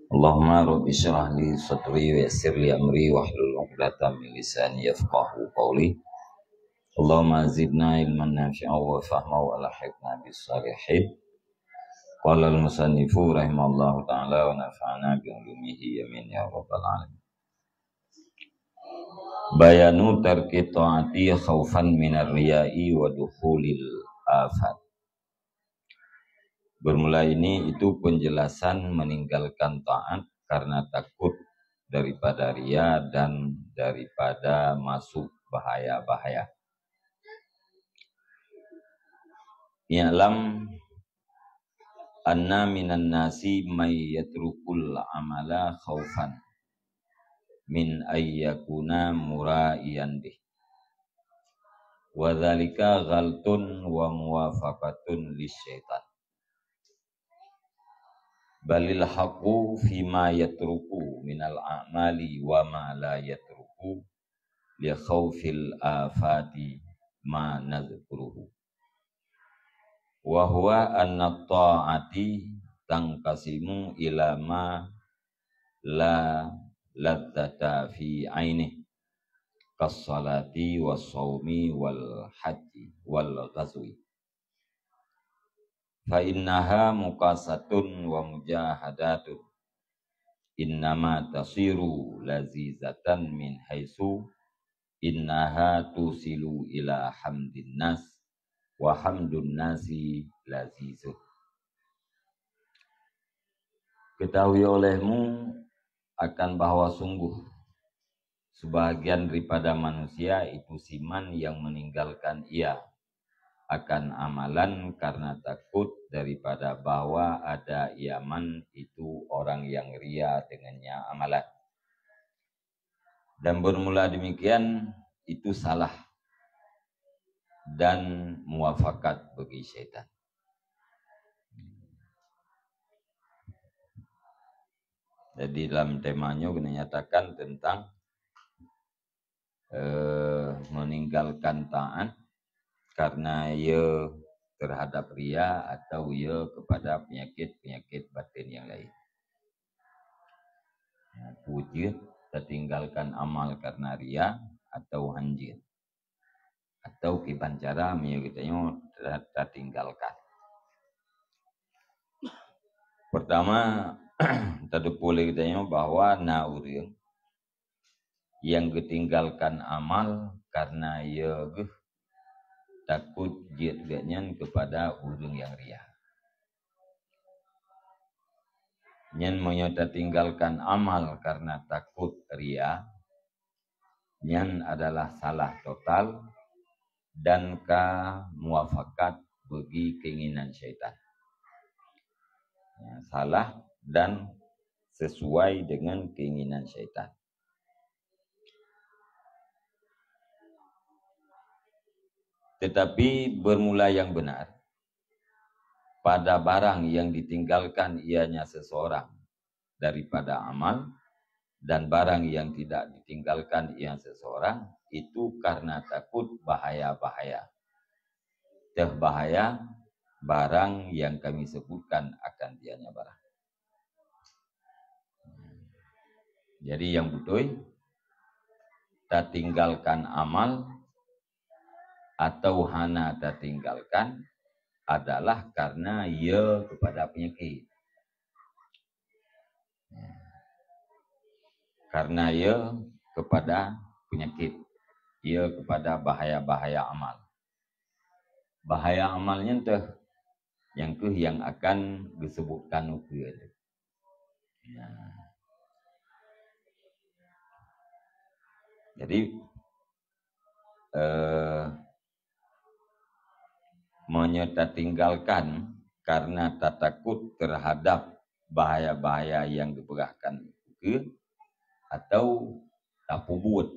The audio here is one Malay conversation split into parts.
Allahumma rabbi shrah li sadri wa yassir li amri wahlul 'uqdatam min lisani yafqahu qawli. Allahumma zidna ilman nafi'an wa fahma wa alhiqna bis salihin. Qala al-musannifu rahimallahu ta'ala wa nafa'ana bi ulumihi amin ya rabbal alamin. Bayanu tarki ta'ati khaufan minar riya'i wa dukhulil afat. Bermula ini itu penjelasan meninggalkan taat karena takut daripada ria dan daripada masuk bahaya-bahaya. Ya'lam anna minan nasi may yatrukul amala khaufan min ayyakuna mura'iyan bih. Wa dzalika ghaltun wa muwafaqatun lisyaitan. Balil haqqu fima yatruku minal a'mali wa ma la yatruku li khawfil afati ma nadhkuruhu. Wa huwa anna ta'ati tangkasimu ila ma la ladzata fi ainih kas-salati was-shaumi wal haji wal ghazwi. Fa innaha muqasatun wa mujahadatun innama tasiru lazizatan min haitsu innaha tusilu ila hamdin nas wa hamdun nasi lazizuh. Ketahui olehmu akan bahwa sungguh sebagian daripada manusia itu siman yang meninggalkan ia akan amalan karena takut daripada bahwa ada iaman itu orang yang ria dengannya amalan. Dan bermula demikian itu salah dan muafakat bagi syaitan. Jadi dalam temanya menyatakan tentang meninggalkan taat karena ia terhadap ria atau ia kepada penyakit-penyakit batin yang lain. Wujud tertinggalkan amal karena ria atau hanjir. Atau kibancara menyebutnya tertinggalkan. Pertama, tadi boleh kitanya bahwa nauril yang ketinggalkan amal karena ia takut jidganya kepada urung yang ria. Nyan menyata tinggalkan amal karena takut ria, nyan adalah salah total dan muafakat bagi keinginan syaitan. Ya, salah dan sesuai dengan keinginan syaitan. Tetapi bermula yang benar pada barang yang ditinggalkan ianya seseorang daripada amal dan barang yang tidak ditinggalkan ia seseorang itu karena takut bahaya-bahaya. Bahaya barang yang kami sebutkan akan dianya barang. Jadi yang betul tak tinggalkan amal atau hana tak tinggalkan adalah karena ia kepada penyakit. Karena ia kepada penyakit, ia kepada bahaya-bahaya amal. Bahaya amalnya tuh yang akan disebutkan ukir. Ya. Jadi menyata tinggalkan karena tak takut terhadap bahaya-bahaya yang diperahkan ukir atau tak pubut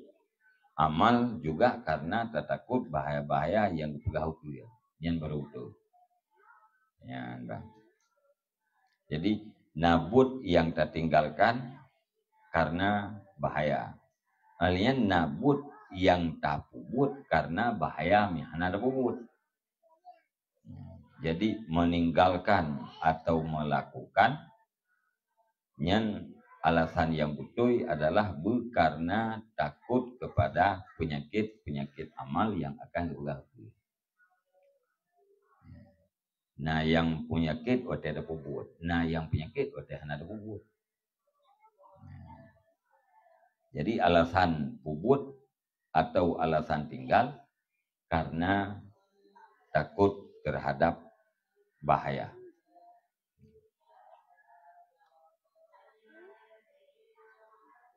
amal juga karena tak takut bahaya-bahaya yang diperah ukir yang berutuh. Ya, enggak. Jadi nabut yang tak tinggalkan karena bahaya. Kalian nabut yang tak pubut karena bahaya mihana ada pubut. Jadi meninggalkan atau melakukan Nyan alasan yang betul adalah karena takut kepada penyakit amal yang akan diulang. Nah yang penyakit waktu ada puput. Nah yang penyakit waktu ada puput. Jadi alasan puput atau alasan tinggal karena takut terhadap bahaya.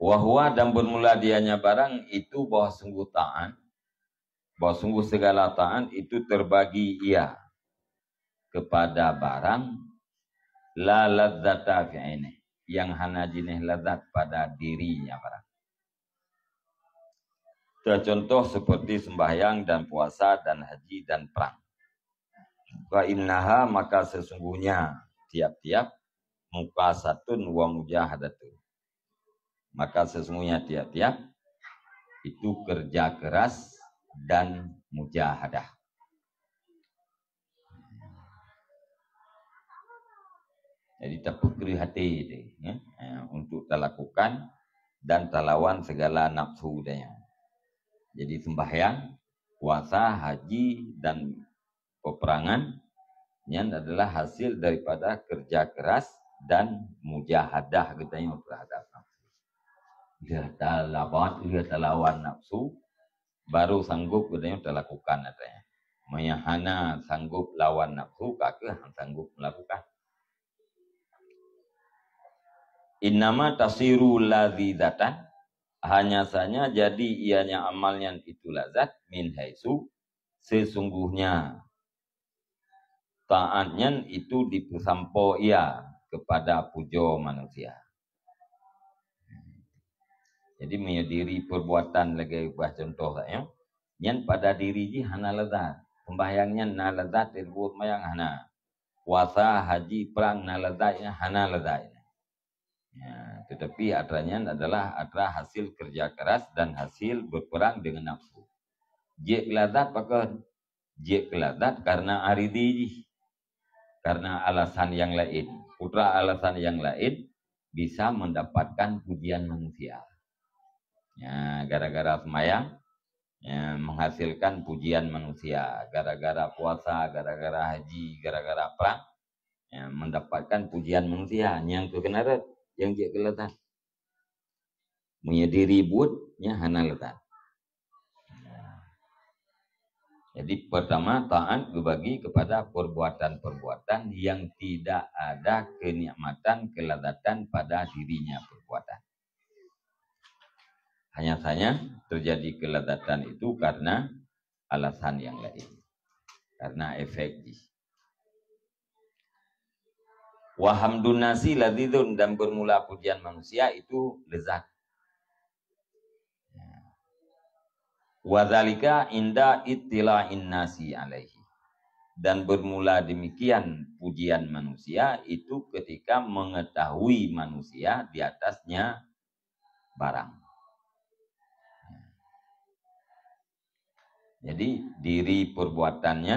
Wahwa dan bermula dianya barang itu bahwa sungguh ta'an, bahwa sungguh segala ta'an itu terbagi ia kepada barang la ladzata fi'ine, yang hana jinih ladzat pada dirinya barang. Contoh seperti sembahyang dan puasa dan haji dan perang. Wa innaha maka sesungguhnya tiap-tiap mukasatun wa mujahadatun. Maka sesungguhnya tiap-tiap itu kerja keras dan mujahadah. Jadi terpukri hati itu, ya, untuk terlakukan dan terlawan segala nafsu daya. Jadi sembahyang, puasa, haji dan peperangan yang adalah hasil daripada kerja keras dan mujahadah katanya terhadap nafsu. Dia terlawan nafsu, baru sanggup katanya terlakukan katanya. Mayahana sanggup lawan nafsu, kakek sanggup melakukan. Innama tasiru ladzatan, hanya saja jadi ianya amalnya itu lazat min haitsu sesungguhnya taatnya itu disampo ia kepada pujo manusia. Jadi menyediri perbuatan lagi buah contoh saya. Yang pada diri ji hana lazat. Sembahyangnya na lazat tersebut mayang hana. Puasa haji perang na lazatnya hana lazat. Ya, tetapi adanya adalah hasil kerja keras dan hasil berperang dengan nafsu. Jek lazat pakai jek lazat karena aridi, karena alasan yang lain. Putra alasan yang lain bisa mendapatkan pujian manusia. Ya, gara-gara semayang ya, menghasilkan pujian manusia. Gara-gara puasa, gara-gara haji, gara-gara perang ya, mendapatkan pujian manusia. Yang kekenaran yang dia kelihatan menjadi ributnya hana letak. Jadi pertama taat berbagi kepada perbuatan-perbuatan yang tidak ada kenikmatan, kelezatan pada dirinya perbuatan. Hanya saja terjadi kelezatan itu karena alasan yang lain, karena efek. Wahamdun nasi ladidun, dan bermula pujian manusia itu lezat. Wadzalika inda ittila'in nasi alaihi, dan bermula demikian pujian manusia itu ketika mengetahui manusia di atasnya barang. Jadi diri perbuatannya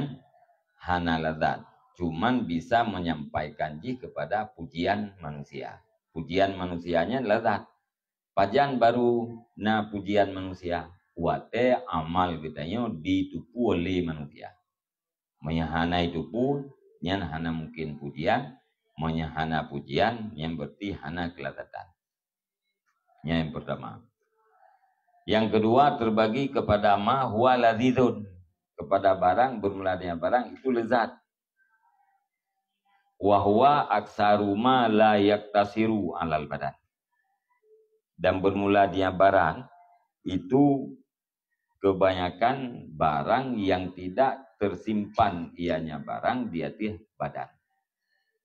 hana ladzat, cuman bisa menyampaikan kepada pujian manusia. Pujian manusianya lezat. Pajan baru na pujian manusia. Wate amal katanya ditupu oleh manusia. Menyahana itu pun yang hana mungkin pujian, menyahana pujian yang berarti hana kelezatan. Yang pertama. Yang kedua terbagi kepada ma huwa ladzidun, kepada barang bermula dengan barang itu lezat. Wa huwa aksaru ma la yaktasiru alal badan. Dan bermula dia barang itu kebanyakan barang yang tidak tersimpan ianya barang di atas badan.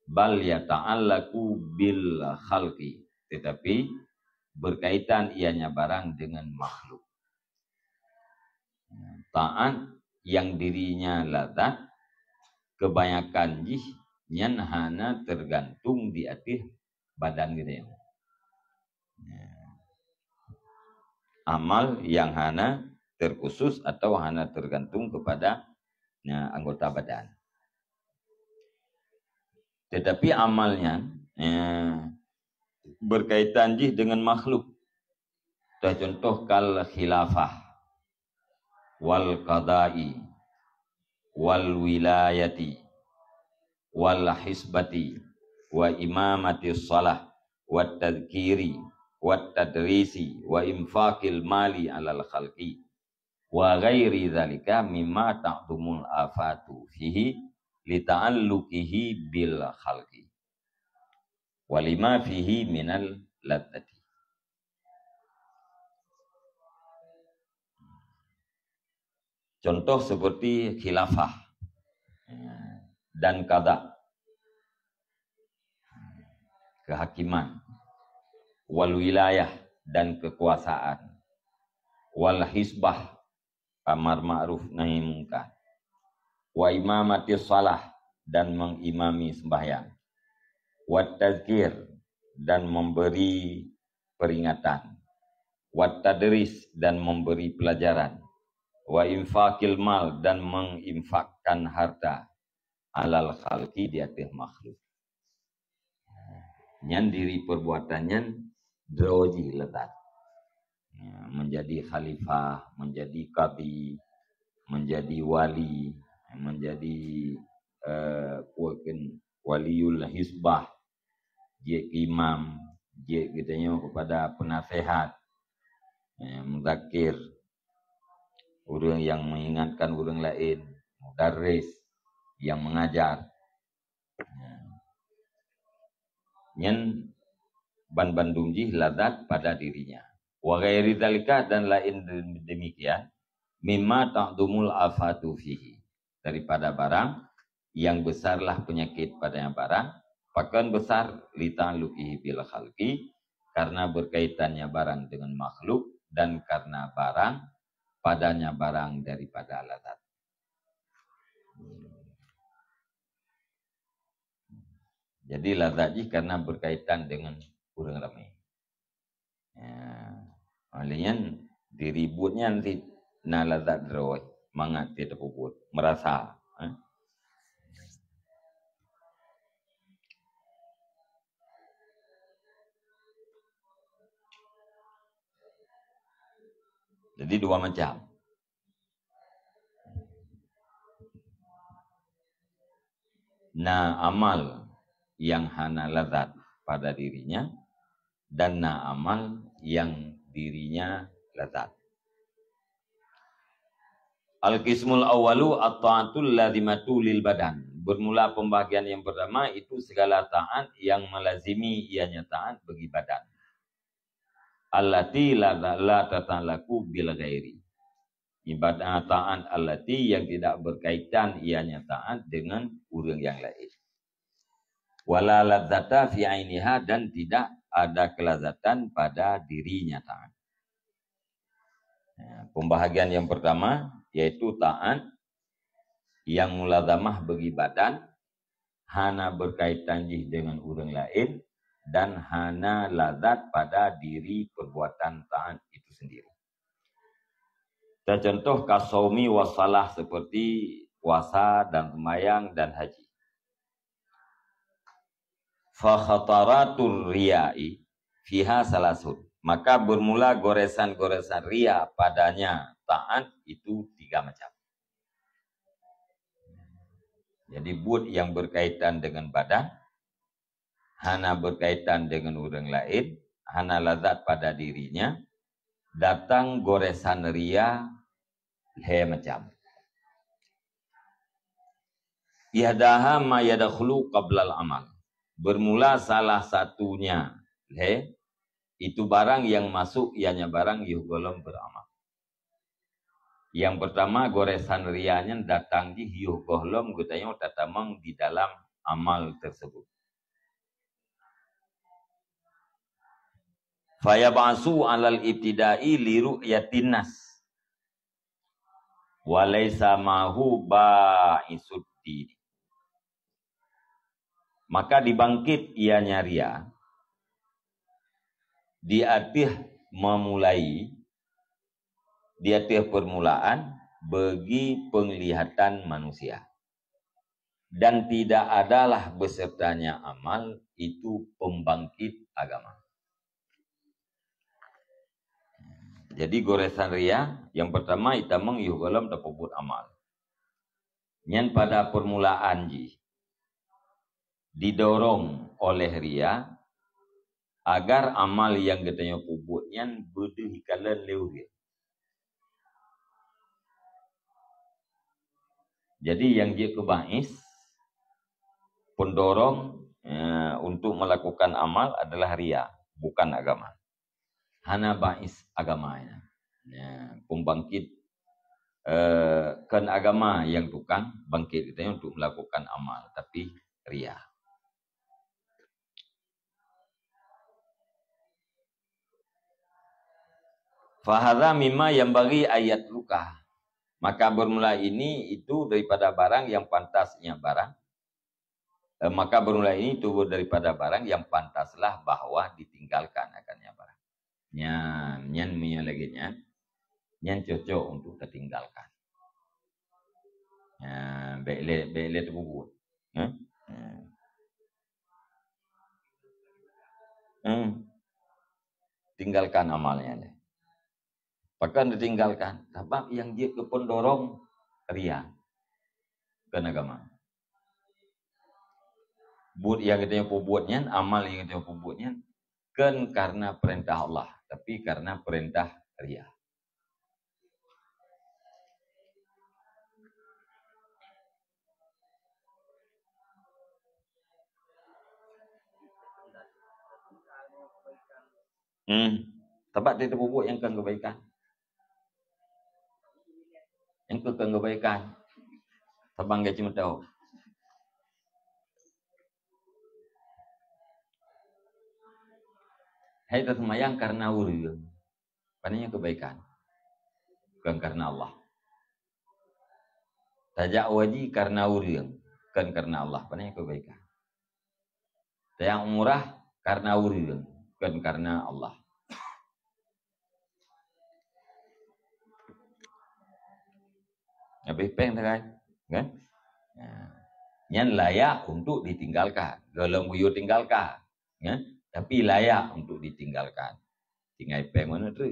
Bal yata'allaku bil khalqi, tetapi berkaitan ianya barang dengan makhluk. Taat yang dirinya ladzat kebanyakan yang hana tergantung di atas badan kita. Amal yang hana terkhusus atau hana tergantung kepada anggota badan. Tetapi amalnya berkaitan jih dengan makhluk. Contoh kal khilafah wal qada'i wal wilayati wal hisbati wa imamati shalah wa tadhkiri wa tadrisi wa infaqil mali alal khalqi wa ghairi dzalika mimma ta'dumul afatu fihi li ta'alluqihi bil khalqi wa lima fihi minal ladzati. Contoh seperti khilafah dan qada, kehakiman, wal wilayah dan kekuasaan, wal hisbah, amar ma'ruf nahi mungkar, wa imamati shalah dan mengimami sembahyang, wa tazkir dan memberi peringatan, wa tadris dan memberi pelajaran, wa infakil mal dan menginfakkan harta, alal khalqi di atas makhluk. Nyan diri perbuatannya droji letak. Menjadi khalifah, menjadi qadi, menjadi wali, menjadi waliul hisbah, dia imam, dia katanya kepada penasehat, muzakir, orang yang mengingatkan orang lain, mudarris, yang mengajar. Nyen ban-bandung jih ladat pada dirinya. Wa ghairi dzalika dan lain demikian, mimma ta'dumul afatu fihi, daripada barang yang besarlah penyakit padanya barang, bahkan besar li ta'alluqihi bil khalqi, karena berkaitannya barang dengan makhluk dan karena barang padanya barang daripada ladat. Jadi lazat karena berkaitan dengan kurang ramai. Maknanya diributnya nanti na lazat drawai, mangat tidak puput, merasa. Jadi dua macam. Na amal yang hana lazat pada dirinya dan na amal yang dirinya lazat. Al-qismul awalu at-ta'atul lazimatu lil badan. Bermula pembahagian yang pertama itu segala taat yang melazimi ianya taat bagi badan. Allati la tatalaku bil ghairi. Ibadah taat allati yang tidak berkaitan ianya taat dengan orang yang lain. Wala ladzata fi ainiha dan tidak ada kelazatan pada dirinya taat. Pembahagian yang pertama yaitu taat yang mulazamah bagi badan, hana berkaitan dengan orang lain dan hana lazat pada diri perbuatan taat itu sendiri. Kita contoh kasaumi wasalah seperti puasa dan sembahyang dan haji. Fa khataratur riya'i fiha salasun. Maka bermula goresan-goresan ria padanya taat itu tiga macam. Jadi buat yang berkaitan dengan badan, hana berkaitan dengan orang lain, hana lazat pada dirinya, datang goresan ria he macam. Ihdaha ma yadakhulu qablal amal. Bermula salah satunya itu barang yang masuk ianya barang yuhgolom beramal. Yang pertama goresan rianya datang di yuhgolom gutanya tatamang di dalam amal tersebut. Faya ba'su alal ibtidai liru yatinas walaysa mahu ba'isuddin. Maka dibangkit ianya ria di atas memulai, di atas permulaan bagi penglihatan manusia. Dan tidak adalah besertanya amal itu pembangkit agama. Jadi goresan ria yang pertama itamang yugalam dapubut amal. Nyan pada permulaan didorong oleh ria agar amal yang katanya pubut nyan berde hikalan leuria. Jadi yang dia kebais pendorong untuk melakukan amal adalah ria, bukan agama. Hana bais agamanya. Pembangkit kan agama yang tukang bangkit itu untuk melakukan amal, tapi ria. Fahadha mimma yang bagi ayat luka. Maka bermula ini itu daripada barang yang pantasnya barang. Maka bermula ini itu daripada barang yang pantaslah bahwa ditinggalkan akannya barang. Nyan lagi nyan cocok untuk ditinggalkan. Bele terbubut. Tinggalkan amalnya. Bahkan ditinggalkan. Sebab yang dia kependorong ria. Kan agama. Buat yang katanya pembuatnya, amal yang katanya pembuatnya, kan karena perintah Allah, tapi karena perintah ria. Sebab dia terbuat yang kan kebaikan. Yang kan kebaikan. Sabang gaji metau. Hai tersemayang karena uri. Pananya kebaikan. Bukan karena Allah. Tajak wajib karena uri. Bukan karena Allah. Pananya kebaikan. Yang murah karena uri. Bukan karena Allah. Habis peng kan? Yang layak untuk ditinggalkan. Dalam buyur tinggalkan. Tapi layak untuk ditinggalkan. Tinggal peng mana tu?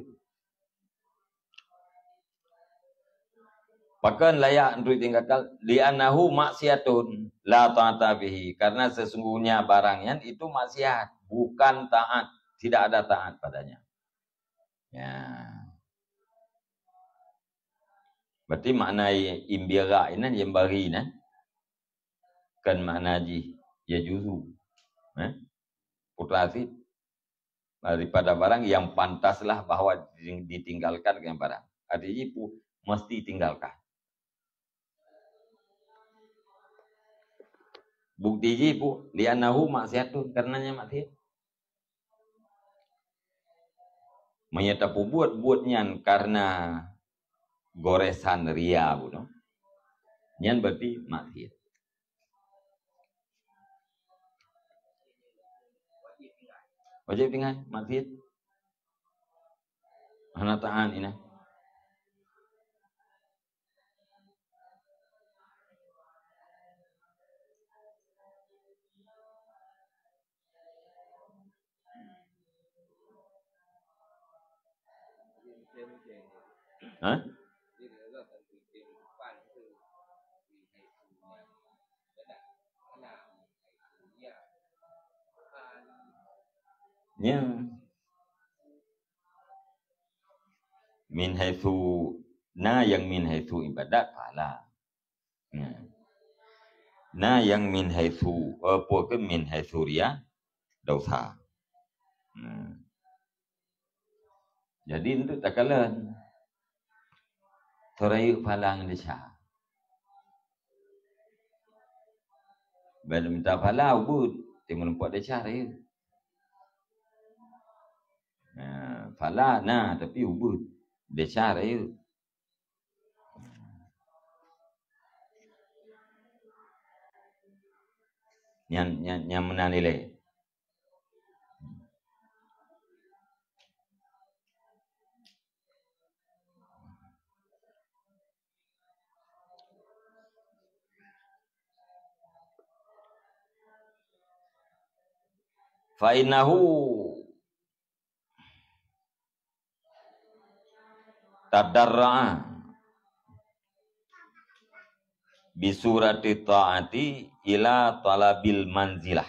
Bahkan layak untuk ditinggalkan. Li'annahu maksiatun la ta'ata bihi. Karena sesungguhnya barangnya itu maksiat. Bukan taat. Tidak ada taat padanya. Berarti makna imbira ini yang bari ni. Kan makna ya juzu. Putra asid. Daripada barang yang pantaslah bahwa ditinggalkan dengan barang. Artinya mesti tinggalkan. Bukti li'annahu maksiatun. Karenanya maksiat. Menyatapu buatnya karena goresan ria. Nyan berarti maksiat. Wajib tinggal maksiat. Mana tahan ini. Hah? Ya. Min haitsu yang min haitsu ibadat fala. Yang min haitsu apa ke min haitsu ria dosa. Jadi untuk takalan Torayu falang desha. Bila minta fala ubud, tengok nampak desha rayu. Fala tapi ubud desha rayu. Yang menanilai. Fa'inahu tadarra'a bisurati ta'ati ila talabil manzilah.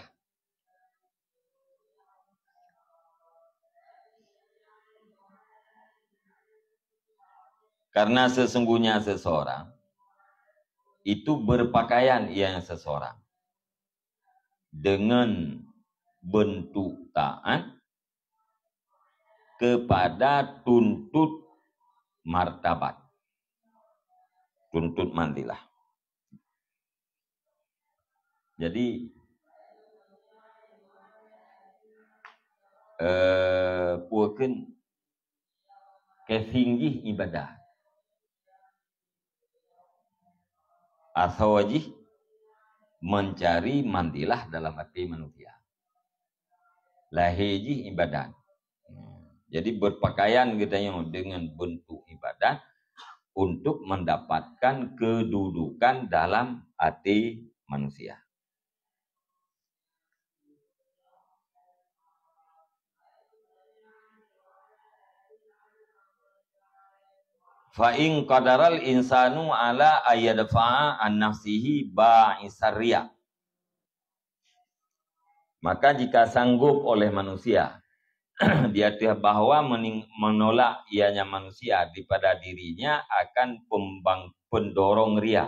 Karena sesungguhnya seseorang itu berpakaian yang seseorang dengan bentuk taat kepada tuntut martabat, tuntut manzilah. Jadi puakeun kesinggih ibadah atau wajih mencari mandilah dalam hati manusia. Lahiji ibadah. Jadi berpakaian katanya dengan bentuk ibadah untuk mendapatkan kedudukan dalam hati manusia. Fa in qadaral insanu ala ayyadfa'a an nafsihi ba'isarriya. Maka jika sanggup oleh manusia dia bahwa menolak ianya manusia daripada dirinya akan pendorong ria.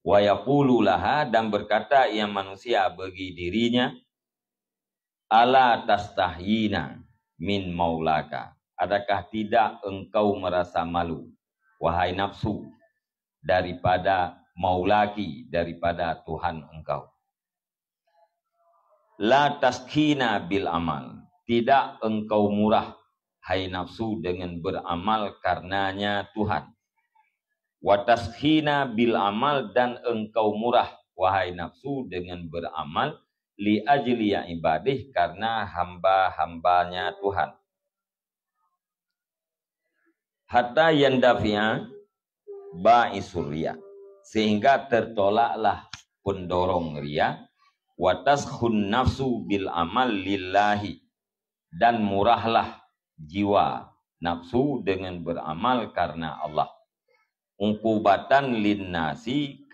Wa yaqulu laha, dan berkata ia manusia bagi dirinya, ala tastahyina min maulaka. Adakah tidak engkau merasa malu, wahai nafsu, daripada maulaki, daripada Tuhan engkau. La taskina bil amal. Tidak engkau murah, hai nafsu, dengan beramal karenanya Tuhan. Wa taskina bil amal, dan engkau murah, wahai nafsu, dengan beramal li ajli ya ibadih, karena hamba-hambanya Tuhan. Hatta yandafi'a ba'isur riya, sehingga tertolaklah pendorong riya. Wa taskhun nafsu bil amal lillahi, dan murahlah jiwa nafsu dengan beramal karena Allah. Ungkubatan linnasi,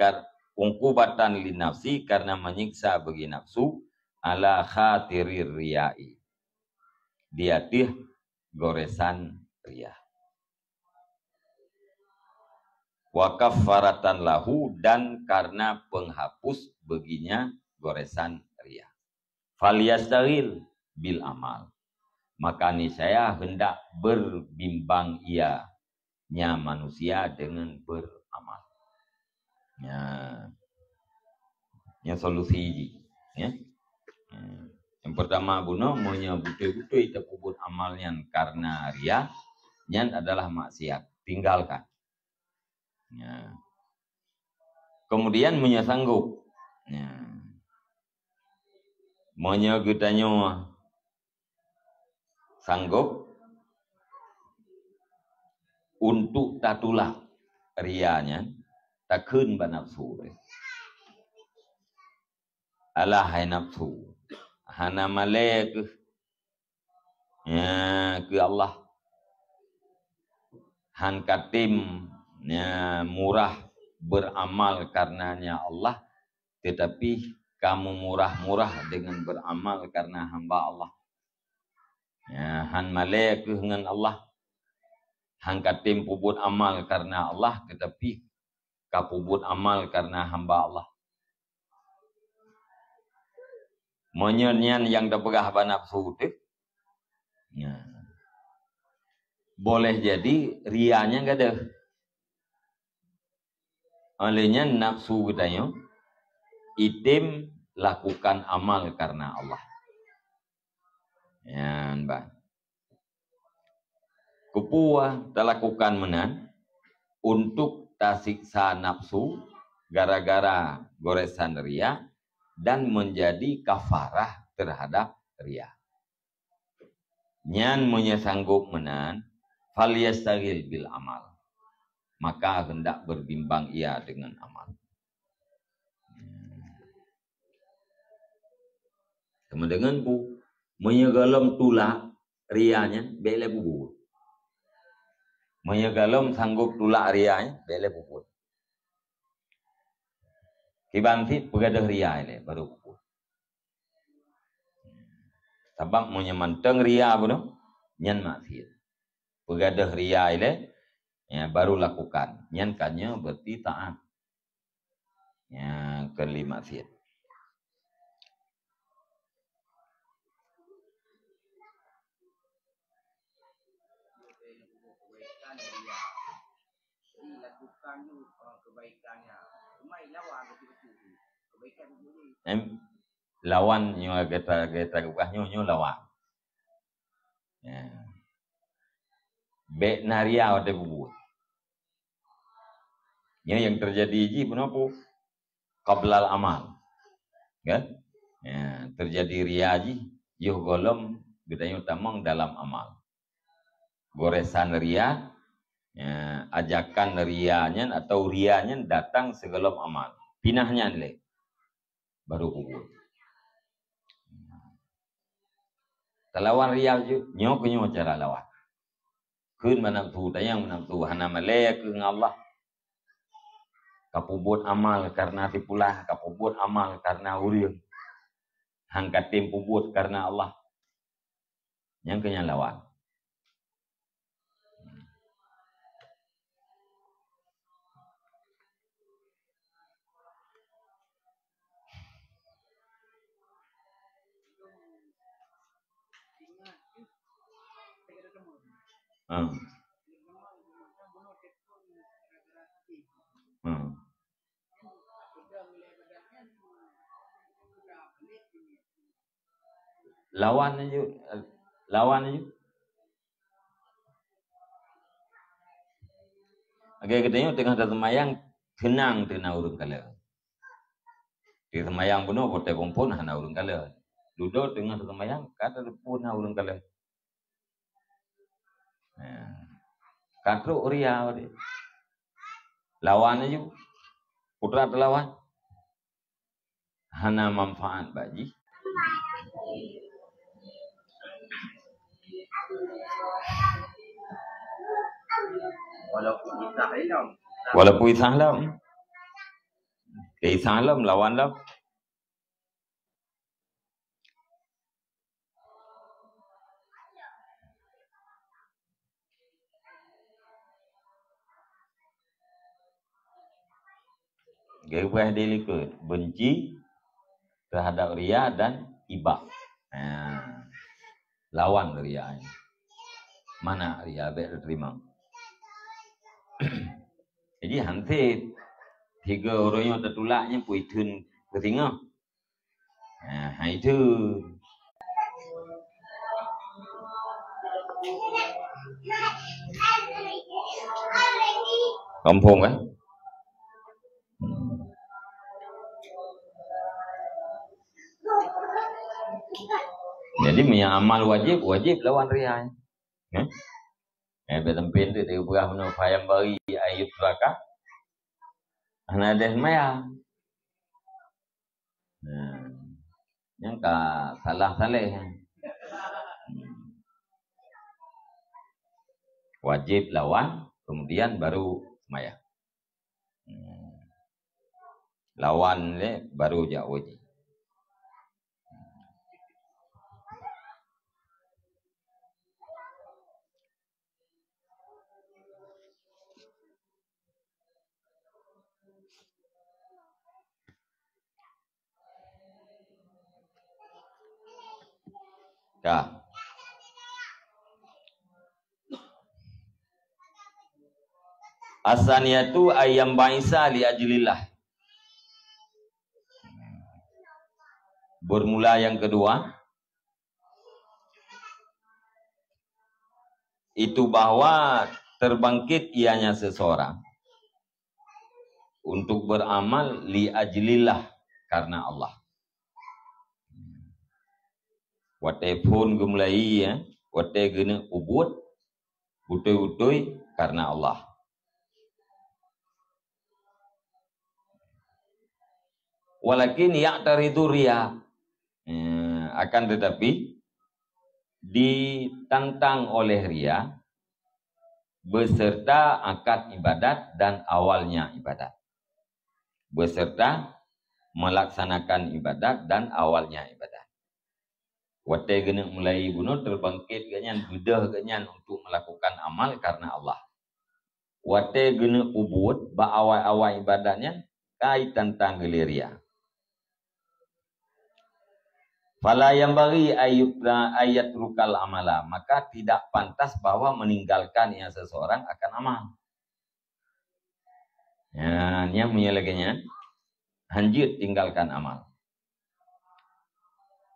ungkubatan linnafsi, karena menyiksa bagi nafsu, ala khatirir riyai, diatih goresan riyah. Wa kaffaratan lahu, dan karena penghapus baginya goresan riyah. Falyastaghil bil amal, maka niscaya hendak berbimbang ianya manusia dengan beramal. Yang solusi ini, ya. Yang pertama buno menyebut-betul kita kubut amalnya karena ria, yang adalah maksiat, tinggalkan. Ya. Kemudian menyesanggup, ya. Menyegetanyo sanggup untuk tatulak rianya, takun banafsu. Alah hai nafsu, hana malek ya ke Allah, han katim ya murah beramal karenanya Allah, tetapi kamu murah-murah dengan beramal karena hamba Allah. Ya, han malek dengan Allah, han katim pubut amal karena Allah, tetapi kapubut amal karena hamba Allah. Menyenyan yang dapegah banafsu itu, ya. Boleh jadi rianya enggak ada. Olehnya nafsu katanya, itim lakukan amal karena Allah. Ya, Mbak. Kupua lakukan menan untuk tasiksa nafsu gara-gara goresan ria, dan menjadi kafarah terhadap ria. Nyan menyesanggup menan, falyastaghil bil amal, maka hendak berbimbang ia dengan amal. Kemudian bu menyegalam tulak rianya bele bubu. Menyegalom sanggup tulak rianya, boleh puput. Kibantit pegadah ria ini baru puput. Sebab menyemanteng ria pun, nyan maksiat. Pegadah ria ini, ya, baru lakukan. Nyan kanya berarti taat. Ya, kelima maksiat. Lawan nyo kita nyo lawan. Ya. Bek naria ada bubut. Ya, yang terjadi ji kenapa? Qablal amal. Kan? Ya, terjadi ria ji, yuh golom bedanya utamang dalam amal. Goresan ria, ya, ajakan rianya atau rianya datang sebelum amal. Pinahnya nilai baru kubur. Talawan ria ju, nyo cara lawan. Kun manam tu tayang manam tu hana malaya ke Allah. Kapubut amal karena tipulah, kapubut amal karena uriang. Hangkatim pubut karena Allah. Yang kenya lawan. Lawan aja. Agak gedenya tengah semayang tenang urung kala. Di semayang bunuh pote pompon hana urung kala. Ludo tengah semayang kata pun urung kala. Katru ria lawan aja. Putra lawan. Hana manfaat baji. Walaupun isahlam. Isahlam lawan lam. Gaya delikut. Benci terhadap ria dan ibah. Lawan ria. Mana ria terima. Jadi hanti tiga orang yang tertulaknya puitun ketingah. Itu kampung kan? Jadi punya amal wajib lawan ria. Betempin tu dia berah menurut fayam bari ayat belakang. Hana ada semaya. Yang salah. Wajib lawan, kemudian baru semaya. Lawan le baru jauh wajib. Dah. Asaniyatu ayam ba'isa li ajlillah. Bermula yang kedua itu bahwa terbangkit ianya seseorang untuk beramal li ajlillah karena Allah. Wate pun gemulai ya, wate gena ubud utoi karena Allah. Walakin ya'taridu riya. Akan tetapi ditantang oleh ria beserta akad ibadat dan awalnya ibadat. Beserta melaksanakan ibadat dan awalnya ibadat. Wate gena mulai bunuh terbangkit ganyan, bedah ganyan untuk melakukan amal karena Allah. Wate gena ubud ba awal-awal ibadatnya kaitan tanggeliria. Fala yang bagi ayat rukal amala, maka tidak pantas bahwa meninggalkan yang seseorang akan amal. Ya, yang menyelaganya hanjit tinggalkan amal.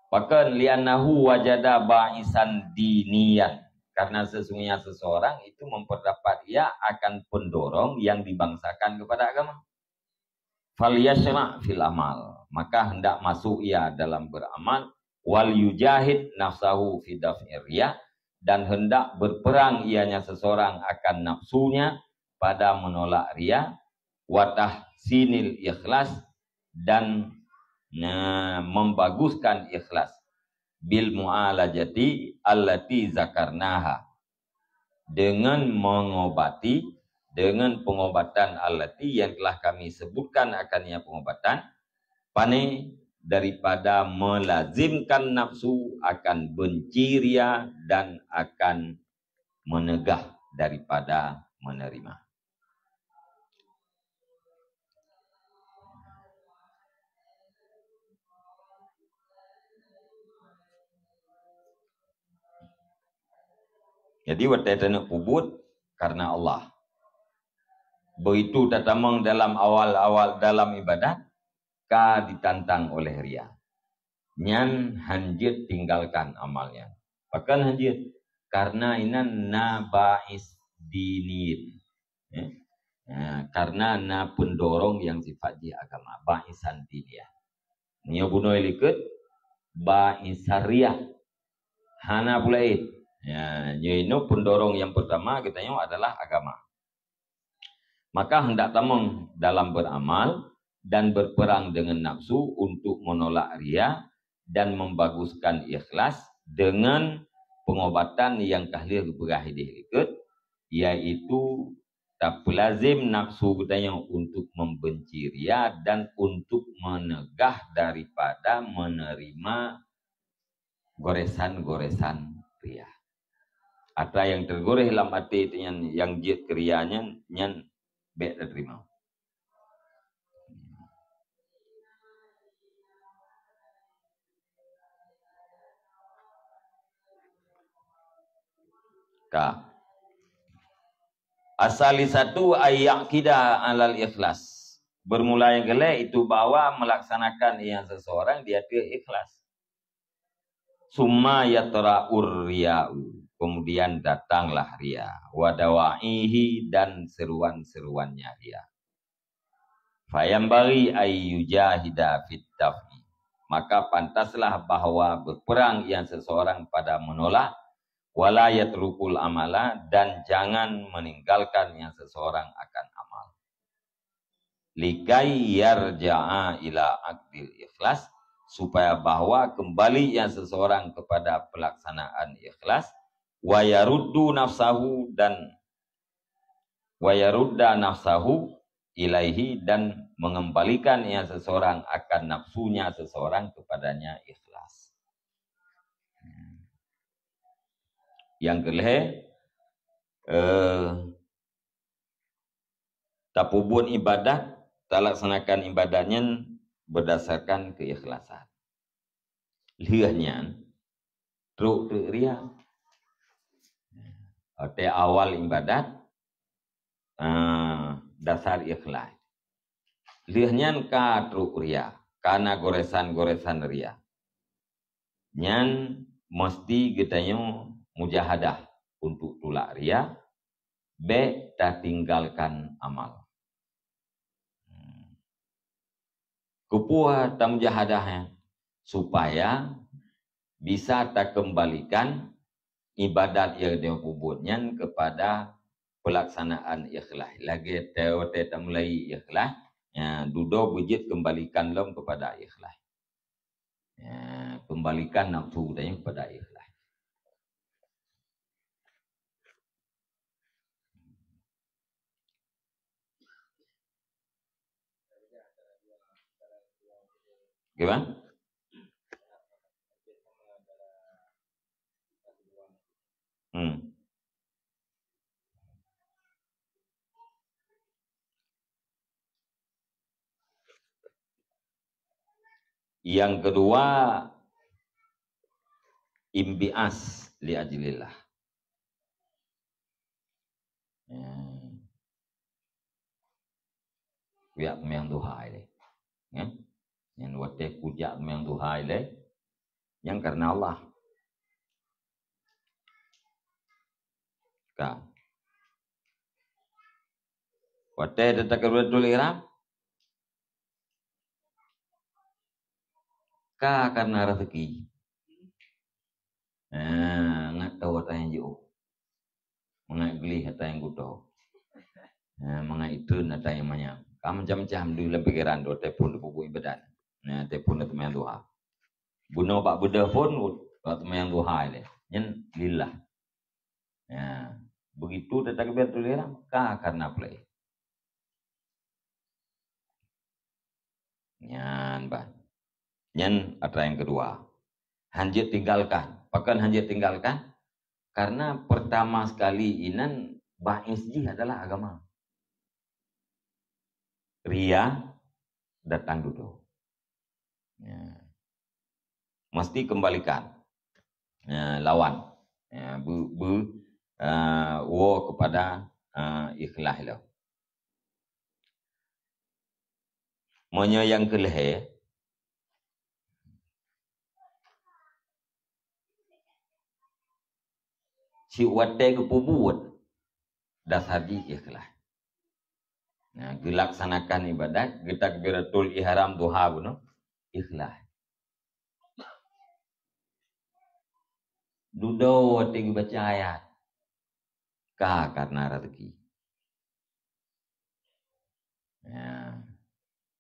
Bahkan li'annahu wajada ba'isan diniyan, karena sesungguhnya seseorang itu memperdapat ia akan pendorong yang dibangsakan kepada agama. Falyashma' fil amal, maka hendak masuk ia dalam beramal. Wal yujahid nafsahu fi daf'ir riya, dan hendak berperang ianya seseorang akan nafsunya pada menolak riya, wa tahsinil ikhlas, dan membaguskan ikhlas, bil mu'alajati allati zakarnaha, dengan mengobati, dengan pengobatan allati yang telah kami sebutkan akannya pengobatan, pane daripada melazimkan nafsu akan benci ria dan akan menegah daripada menerima. Jadi watatan ubud karena Allah. Begitu tatamang dalam awal-awal dalam ibadat, ka ditantang oleh ria. Nyan hanjit tinggalkan amalnya. Bahkan hanjit karena inan nabais dinin. Karena na pendorong yang sifat di agama, baisan diniyah. Nia bunuh likut baisariyah. Hana pulai. Ya, ini pendorong yang pertama katanya adalah agama. Maka hendak tamang dalam beramal dan berperang dengan nafsu untuk menolak ria dan membaguskan ikhlas dengan pengobatan yang kahlir berahidih ikut, yaitu tak lazim nafsu katanya untuk membenci ria dan untuk menegah daripada menerima goresan-goresan ria. Ada yang tergoreh dalam hati itu yang jid krianya nyan baik terima. Ka asali satu ayat kita alal ikhlas. Bermula yang gelap itu bahwa melaksanakan yang seseorang dia ikhlas. Summa yatra'ur riya'u, kemudian datanglah ria, wadawa'ihi, dan seruan-seruannya ria. Fayambari ayyujahida fit taf'i, maka pantaslah bahwa berperang yang seseorang pada menolak, wala yatrukul amala, dan jangan meninggalkan yang seseorang akan amal. Likai yarja'a ila aqdil ikhlas, supaya bahwa kembali yang seseorang kepada pelaksanaan ikhlas, wa yaruddu nafsahu, dan wa yarudda nafsahu ilaihi, dan mengembalikan yang seseorang akan nafsunya seseorang kepadanya ikhlas. Yang kelih tapubun ibadah, tak laksanakan ibadahnya berdasarkan keikhlasan. Lihatnya truk ria. Te awal ibadat dasar ikhlas. Lihatnya ka truk ria, karena goresan-goresan ria. Nyan mesti kitanya mujahadah untuk tulak ria, be tak tinggalkan amal. Kupuah tak mujahadahnya, supaya bisa tak kembalikan ibadat yang dia kubutnya kepada pelaksanaan ikhlas. Lagi teote tak mulai ikhlas, ya, dudo bujit kembalikan lom kepada ikhlas. Ya, kembalikan nafsu dan kepada ikhlas. Gimana? Hmm. Yang kedua, imbias li ajlillah. Wiak yang duhai le. Ya. Yang wate kujak yang duhai le. Yang karena Allah. Ka. Wate detak betul iram. Ka karena rezeki. Ngat tahu apa yang jauh. Mengat geli apa yang gudo. Mengat itu nata yang manyam. Kamu macam-macam di dalam pikiran do tepun buku ibadat. Nah, tepun itu yang duha. Bunuh pak budak pun waktu yang duha le. Nyen lillah. Ya, begitu detak betul iram. Ka karena play. Nyan ban. Nyen ada yang kedua. Hanjit tinggalkan. Bahkan hanjit tinggalkan. Karena pertama sekali inan Ba'isji adalah agama. Ria datang dulu. Ya. Mesti kembalikan. Ya, lawan. Ya, wo kepada ikhlas lo. Monya yang kelih si wate kepubuat dasar di ikhlas. Nah, dilaksanakan ibadat, takbiratul ihram duha buno ikhlas. Dudo wate baca ayat. Ka karena rezeki. Ya.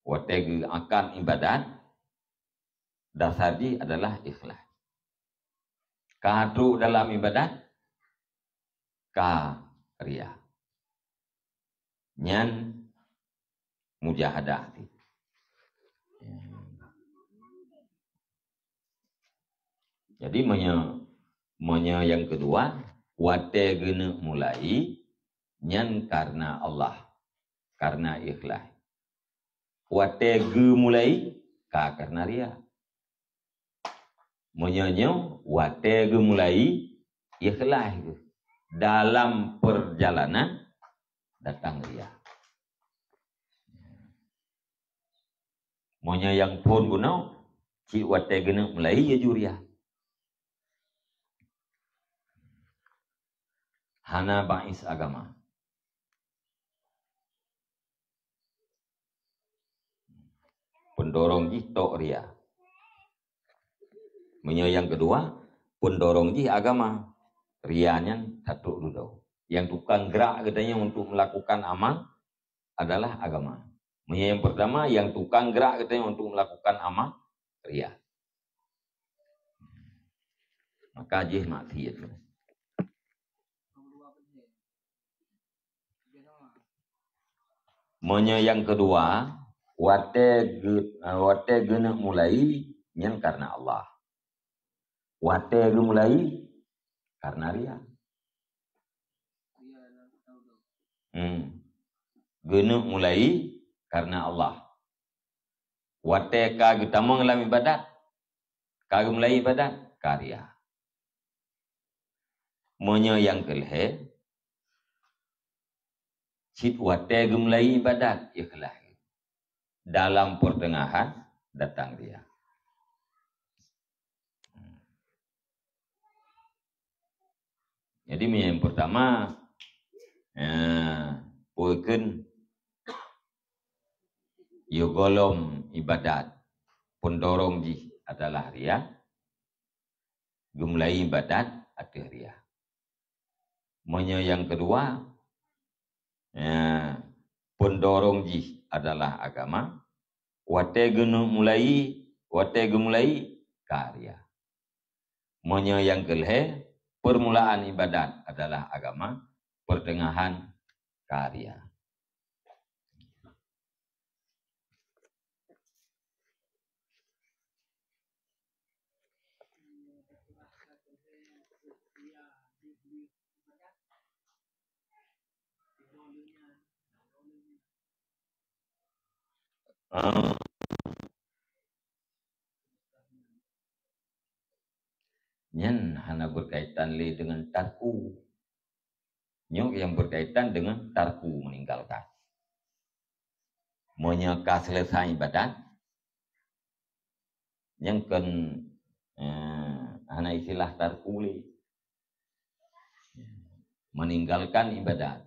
Wate akan ibadat dasarnya adalah ikhlas. Kadu dalam ibadat ka ria. Nyan mujahadah. Jadi monya yang kedua wate gene mulai nyan karena Allah, karena ikhlas. Wate ge mulai ka karena ria. Monyo wate ge mulai ikhlas dalam perjalanan datang ria. Monya yang pun guna ci wate gene mulai ya juria. Hana ba'is agama. Pendorong tok ria. Monya yang kedua pendorong agama. Rianya satu dulu. Yang tukang gerak katanya untuk melakukan amal adalah agama. Yang pertama yang tukang gerak katanya untuk melakukan amal ria. Maka jih maksiat. Monya yang kedua wate gena mulai yang karena Allah. Wate gena mulai karena ria. Gena mulai karena Allah. Wate kag tamang lam ibadat. Kag mulai ibadat karya. Monya yang kelih sit wate mulai ibadat ikhlas. Dalam pertengahan datang dia. Jadi yang pertama pulken yogolom ibadat pendorong ji adalah ria. Gemulai ibadat ada ria. Monya yang kedua pendorong ji adalah agama. Wate gemulai karya. Monya yang kelih permulaan ibadat adalah agama, pertengahan karya. Nyen hana berkaitan dengan tarku. Nyok yang berkaitan dengan tarku meninggalkan. Menyeka selesai ibadat. Yang kan hana istilah tarku li. Meninggalkan ibadat.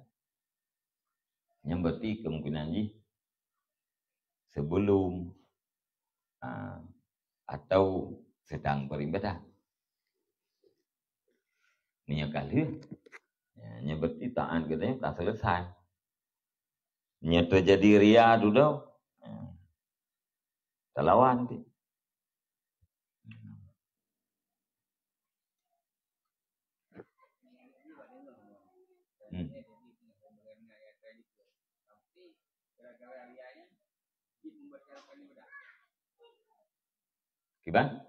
Yang berarti kemungkinan sebelum atau sedang beribadah. Nya kali nya berarti taat katanya tak selesai. Nya terjadi ria dulu. Terlawan tu. Kiban?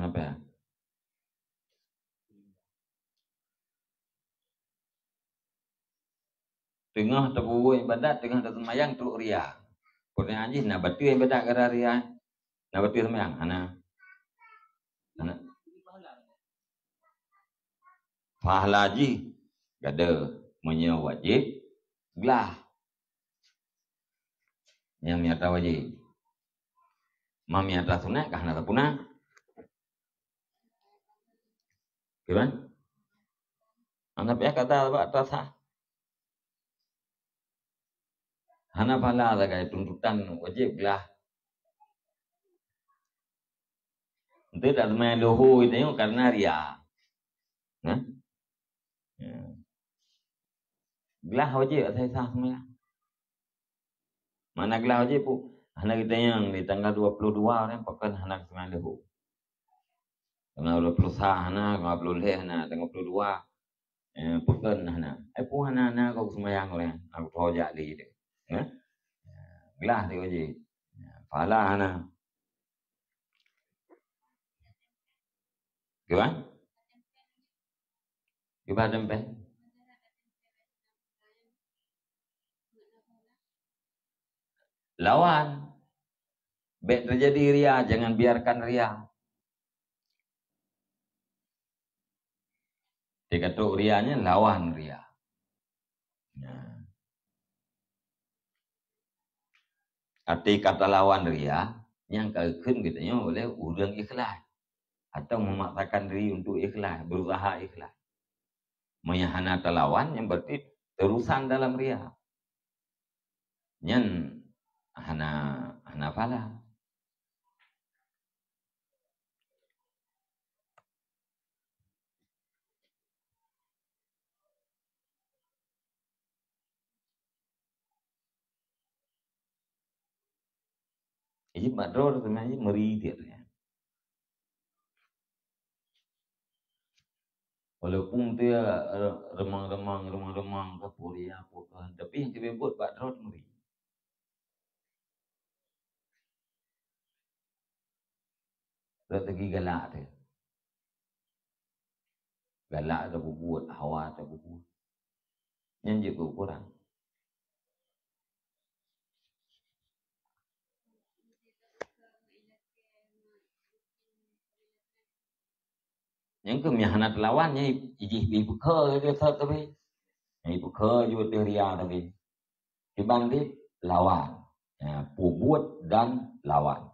Apa ya? Tengah terbuat ibadat, tengah tersemayang tu ria. Pernah aja nak batu ibadat gara ria. Nak batu semayang, ana. Pahala haji gada punya wajib gelah. Yang miata wajib. Mamiata sunat kah nak punah? Gimana? Anak pihak kata apa terasa? Hana pahala sebagai tuntutan wajib gelah. Itu tak main dohu itu karena ria. Nah? Gelah wajib saya sah semua. Mana gelah wajib pun? Hana kita yang di tanggal 22 orang pakai hana semua dohu. Tanggal 21 hana, 50 hana, tanggal 22 pakai hana. Pun hana kau semua yang lain. Aku tahu jadi itu. Nah? Gelah tu wajib. Pahala hana. Gimana? Gimana tempe? Lawan. Baik terjadi ria, jangan biarkan ria. Dia kata rianya lawan ria. Arti kata lawan ria, yang kekun katanya oleh udang ikhlas. Atau memaksakan diri untuk ikhlas, berusaha ikhlas. Menyahana terlawan yang berarti terusan dalam ria. Yang hana pala. Ini madror sebenarnya meri dia. Walaupun dia remang-remang ke Puria apa, tapi yang kita buat Pak Drot meri. Strategi galak dia. Galak tak buat, hawa tak buat. Yang juga kurang. Yang ke mihanat lawannya ibu ke dia tapi ibu ke juga teria tapi dibanding lawan pubut dan lawan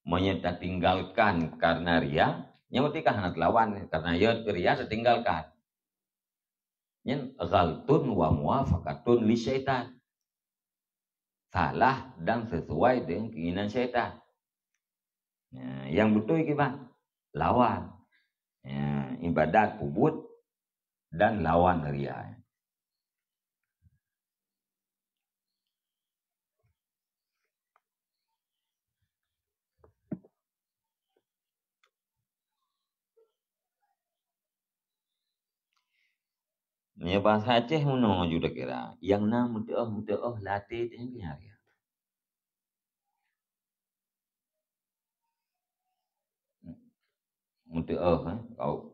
menyata tinggalkan karena ria yang ketika hanat lawan karena ia ria tertinggalkan yang ghaltun wa muwafaqatun li syaitan salah dan sesuai dengan keinginan syaitan. Yang betul gimana? Lawan. Ibadat pubut dan lawan ria. Bahasa Aceh mana juga kira. Yang na mudah latih dengan ria. Mute kau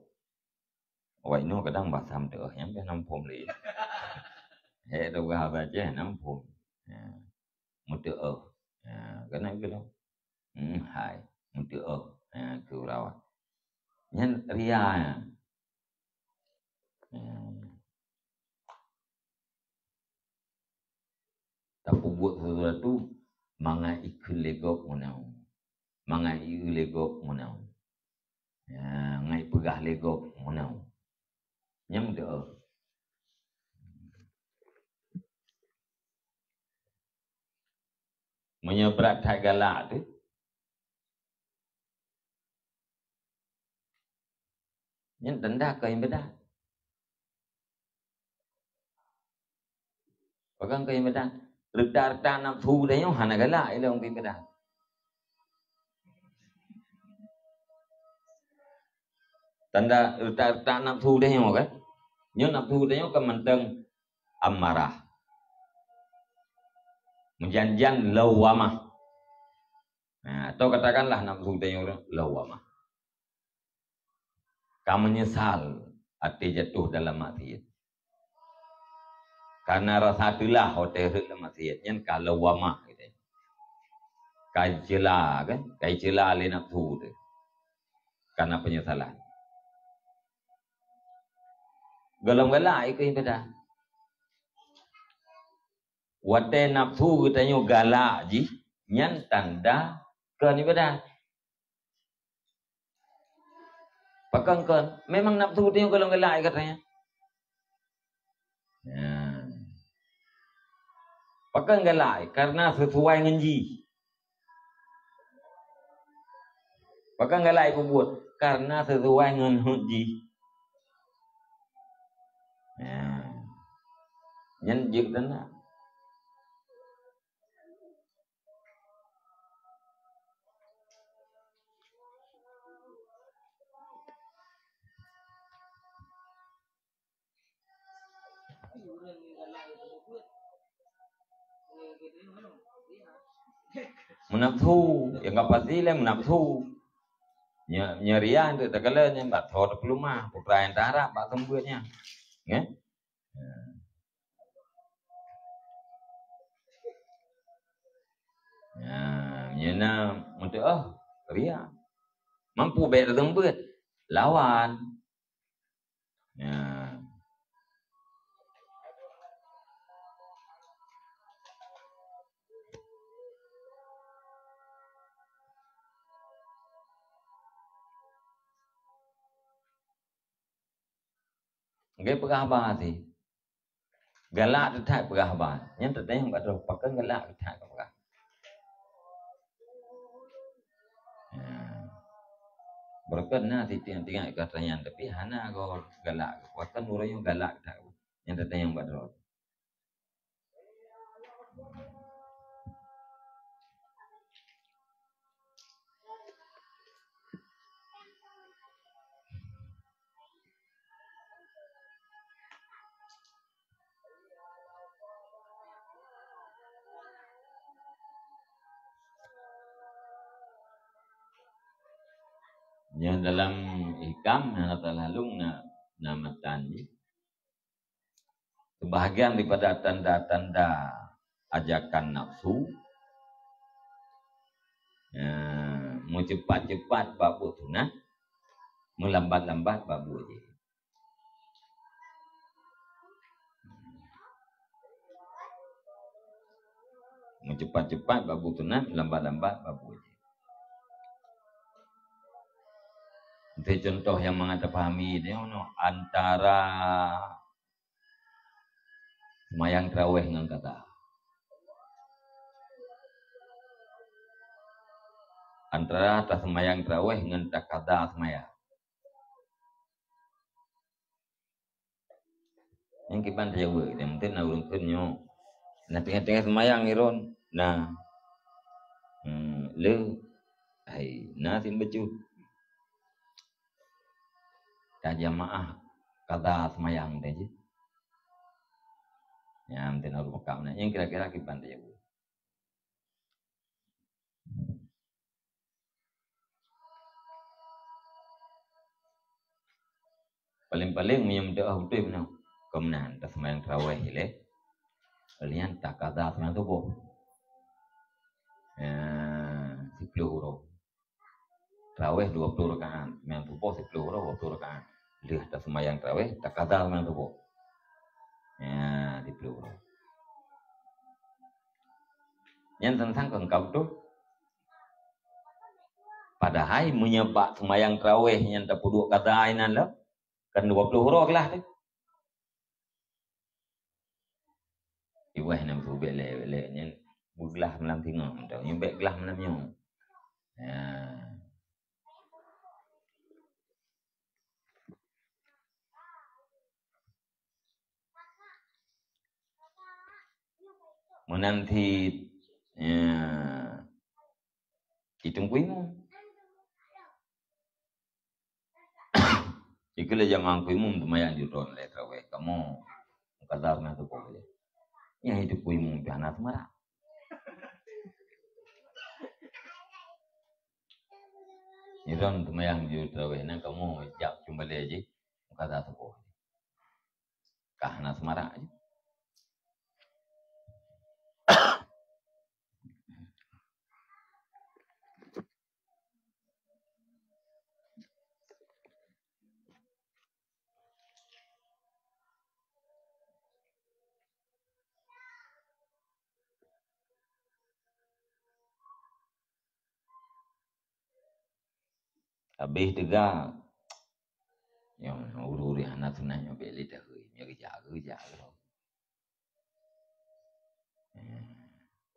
vậy nó cái đang bà tham tựa nhắm cái năm phun lì hệ đâu gà bà chứ năm phun một tựa cái này cái đó hại một tựa cứu đâu nhân ria tapi buat sesuatu manga ikut legok munau manga ikut legok munau ngai pegah legok munau nyam tựa menyeberat tak galak tu nhân tenda kau yang beda bahkan kau yang beda reda nak thu đấy nhung hana galak ile ông kau beda tanda reda nak thu đấy nhung kan nhớ nak thu đấy nhung kementeng amarah menjanjian lawamah atau katakanlah nafsu tanya lawamah kamu menyesal hati jatuh dalam maksiat karena rasa itulah hotel dalam maksiat yang kalau lawamah gitu kajela kan kajela le nafsu tu karena penyesalan galam-galam itu yang beda wate nafsu katanya galak ji nyan tanda ke ni beda pakang kan memang nafsu tanya galam-galam katanya pakang galak karena sesuai dengan ji pakang galak buat karena sesuai dengan ji nhân dịp đó là menafsu yang nggak pasti lah menafsu nyerian itu tegalnya mbak thor pelumah putra antara mbak tembuatnya ya nyena untuk ria mampu bayar tembuat lawan Gaya pegah sih galak detak pegah yang tertanya yang ada pakai galak detak pegah berkena tiang-tiang katanya tapi hana go galak bahkan orang yang galak detak yang tertanya yang ada yang dalam hikam yang terlalu nama tani sebahagian daripada tanda-tanda ajakan nafsu mau cepat-cepat babu tunah melambat-lambat babu je mau cepat-cepat babu tunah melambat-lambat babu je itu contoh yang mengata pahami dia antara semayang tarawih dengan kata antara atas semayang tarawih dengan tak kata semayang yang kipan jauh yang penting nak urung kunyo nah tengah-tengah semayang iron nah le hai nasin baju dah jamaah kata semayang tadi yang penting urung makam yang kira-kira kipan jauh paling-paling yang doa betul benar kemenan tas semayang tarawih le kalian tak kata semayang tu boh 10 huruf tarawih 20 rakaat semayang tu boh 10 huruf 20 rakaat leh tas semayang tarawih tak kata semayang tu boh 10 huruf yang tentang engkau tu padahal menyebab semayang tarawih yang tak puduk kata ainan lah kan 20 huruf lah tu iwah nam tu bele yang begelah malam tengah tu yang begelah malam yang menanti hitung kuimu ikulah jangan kuimu lumayan juron le tarawih kamu kadar na tu boleh yang hidup kuimu biana semara juron lumayan juron tarawih na kamu jak cuma le je kadar tu boleh kahna semara aja habis juga yang ururi anak tunanya beli dah nya kerja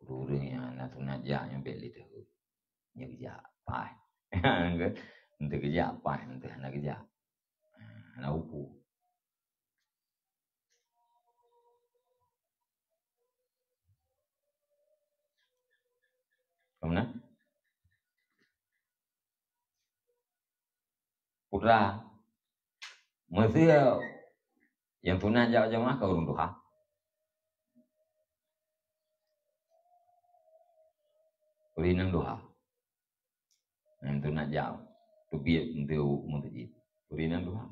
ururi anak tunanya yang beli dah nya kerja pai untuk kerja pai untuk anak kerja anak upu kemana putra mesti yang tunanya jauh-jauh ke urung duha urinang duha yang tunanya jauh tu biar untuk muntajid urinang duha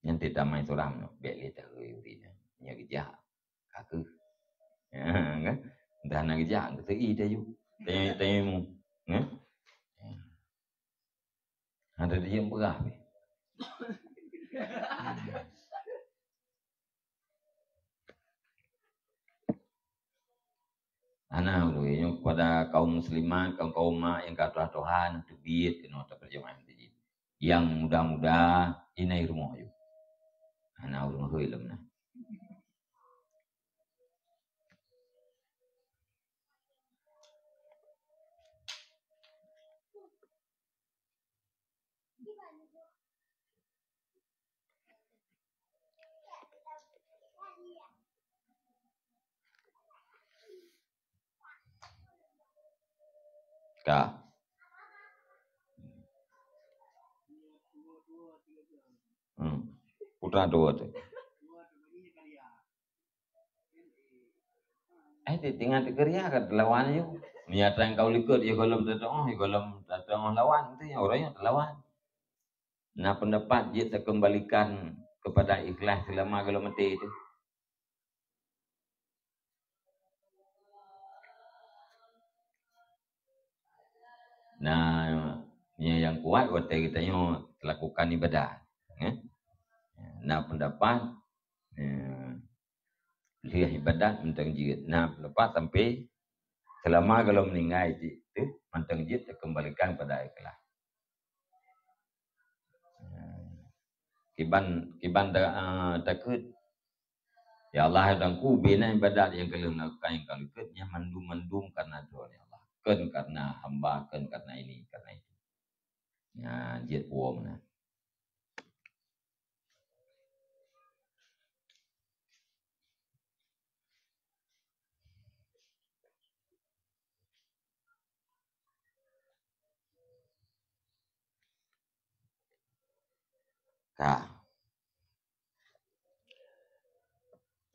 yang tidak main seorang no beli dah urinang nya kerja kaku kan dah nak kerja kita ide ju temu ada dia yang berah anak dulu yang pada kaum muslimat kaum mak yang kata Tuhan tebit kena terjemahan tadi yang muda-muda ini rumah ju anak rumah hilam nah kah putra dua tu tinggal kerja kat lawan je niatan kau likut ya kalau datang lawan tu yang orangnya lawan nah pendapat dia terkembalikan kepada ikhlas selama kalau mati itu nah yang kuat waktu kita lakukan ibadah nah pendapat dia ibadat mentang jid nah pendapat sampai selama kalau meninggal itu mentang jid terkembalikan pada ikhlas kiban takut ya Allah dan ku bina ibadat yang kalian lakukan yang kalian ikutnya mendum karena doa ya Allah kan karena hamba kan karena ini karena itu nah jid uang nah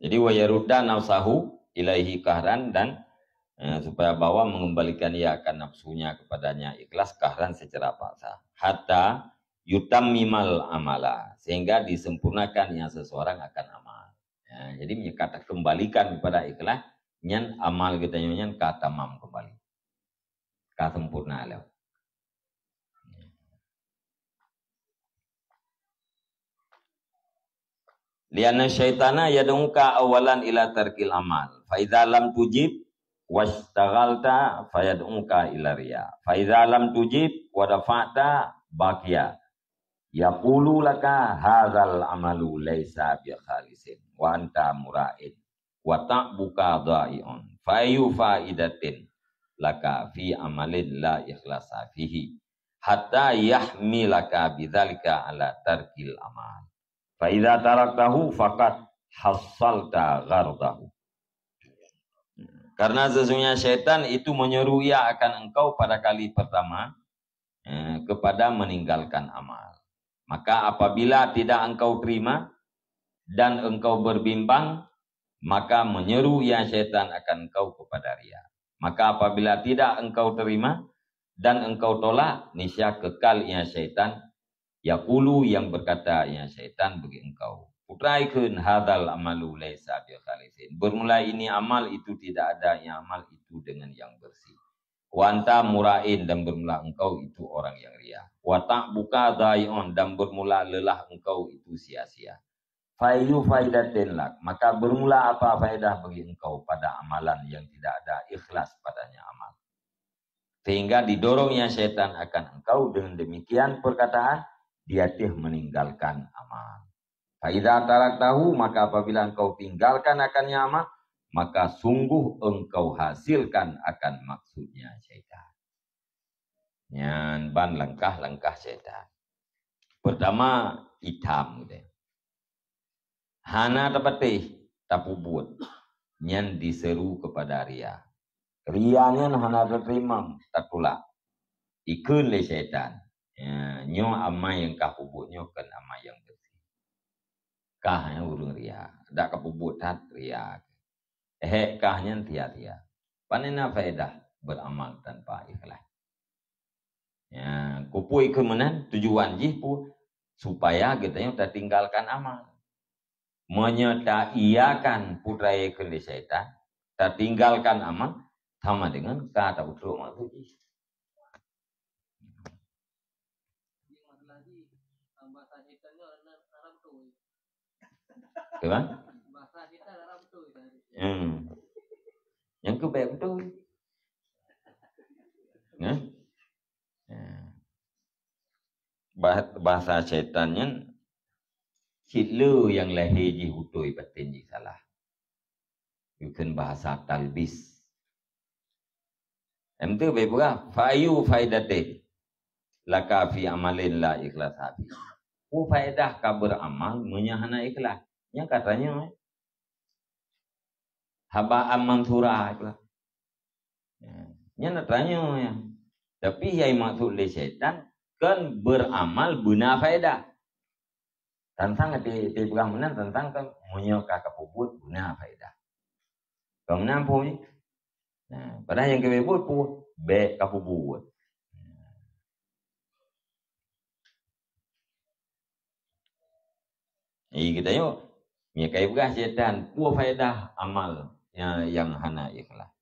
jadi wayarudda nafsahu ilaihi kahran dan supaya bawa mengembalikan ia akan nafsunya kepadanya ikhlas kahran secara paksa hatta yutammimal amala, sehingga disempurnakan yang seseorang akan amal. Ya, jadi kata kembalikan kepada ikhlas, nyan amal kita nyan kata tamam kembali, kata sempurna lah. Lianna syaitana yad'uka awalan ila tarkil amal. Fa idza lam tujib wastaghalta fayad'uka ila riya. Fa idza lam tujib wa dafa'ta baqiya. Yaqulu laka hadzal amalu laisa bi khalisin wa anta mura'id wa ta'buka dha'i'un. Fa ayu fa'idatin laka fi amalin la ikhlasa fihi hatta yahmilaka bidzalika ala tarkil amal. Fa idza taraktahu faqad hassalta ghardahu. Karena sesungguhnya syaitan itu menyeru ia akan engkau pada kali pertama kepada meninggalkan amal. Maka apabila tidak engkau terima dan engkau berbimbang, maka menyeru ia syaitan akan engkau kepada riya. Maka apabila tidak engkau terima dan engkau tolak, niscaya kekal ia syaitan. Yaqulu yang berkata ya syaitan bagi engkau, putraikun hadzal amalu laisa bi khalisin. Bermula ini amal itu tidak ada yang amal itu dengan yang bersih. Wa anta mura'in, dan bermula engkau itu orang yang riya. Wa ta'buka dha'i'un, dan bermula lelah engkau itu sia-sia. Fa'yu faidatin lak, maka bermula apa faedah bagi engkau pada amalan yang tidak ada ikhlas padanya amal. Sehingga didorongnya syaitan akan engkau dengan demikian perkataan, dia meninggalkan amal. Faidah tarak tahu, maka apabila engkau tinggalkan akannya amal, maka sungguh engkau hasilkan akan maksudnya syaitan. Nyan ban langkah-langkah syaitan. Pertama, hitam. Hana dapatih tapu buat. Nyan diseru kepada ria. Ria nyan hana terima tak tolak. Ikun le syaitan. Ya, nyo amai yang kah pubutnya kan amai yang bersih. Kahnya urung ria, dak kapubut tat ria. Kahnya tia-tia. Panena faedah beramal tanpa ikhlas. Ya, kupui kemenan tujuan jipu supaya kita yang tak tinggalkan amal. Menyetaiakan putra ikli syaitan, tak tinggalkan amal sama dengan kata utruk maksudnya. Đúng không? Những cái bèo tôi. Bahasa syaitannya silu yang lahir ji hutui batin ji salah. Bukan bahasa talbis. Itu beberapa fayu faidate laka fi amalin la ikhlas hati. Faedah kabar amal menyahana ikhlas. Yang katanya haba'an mansura ikhlas. Yang katanya ya. Tapi yang maksud oleh syaitan kan beramal guna faedah. Tentang di pengamunan tentang kan menyokak kepubut guna faedah. Kemudian pun, nah, pada yang kepubut pun be kepubut. Kita yuk. Ya kayak bekas syaitan, puas faedah amal yang hana ikhlas.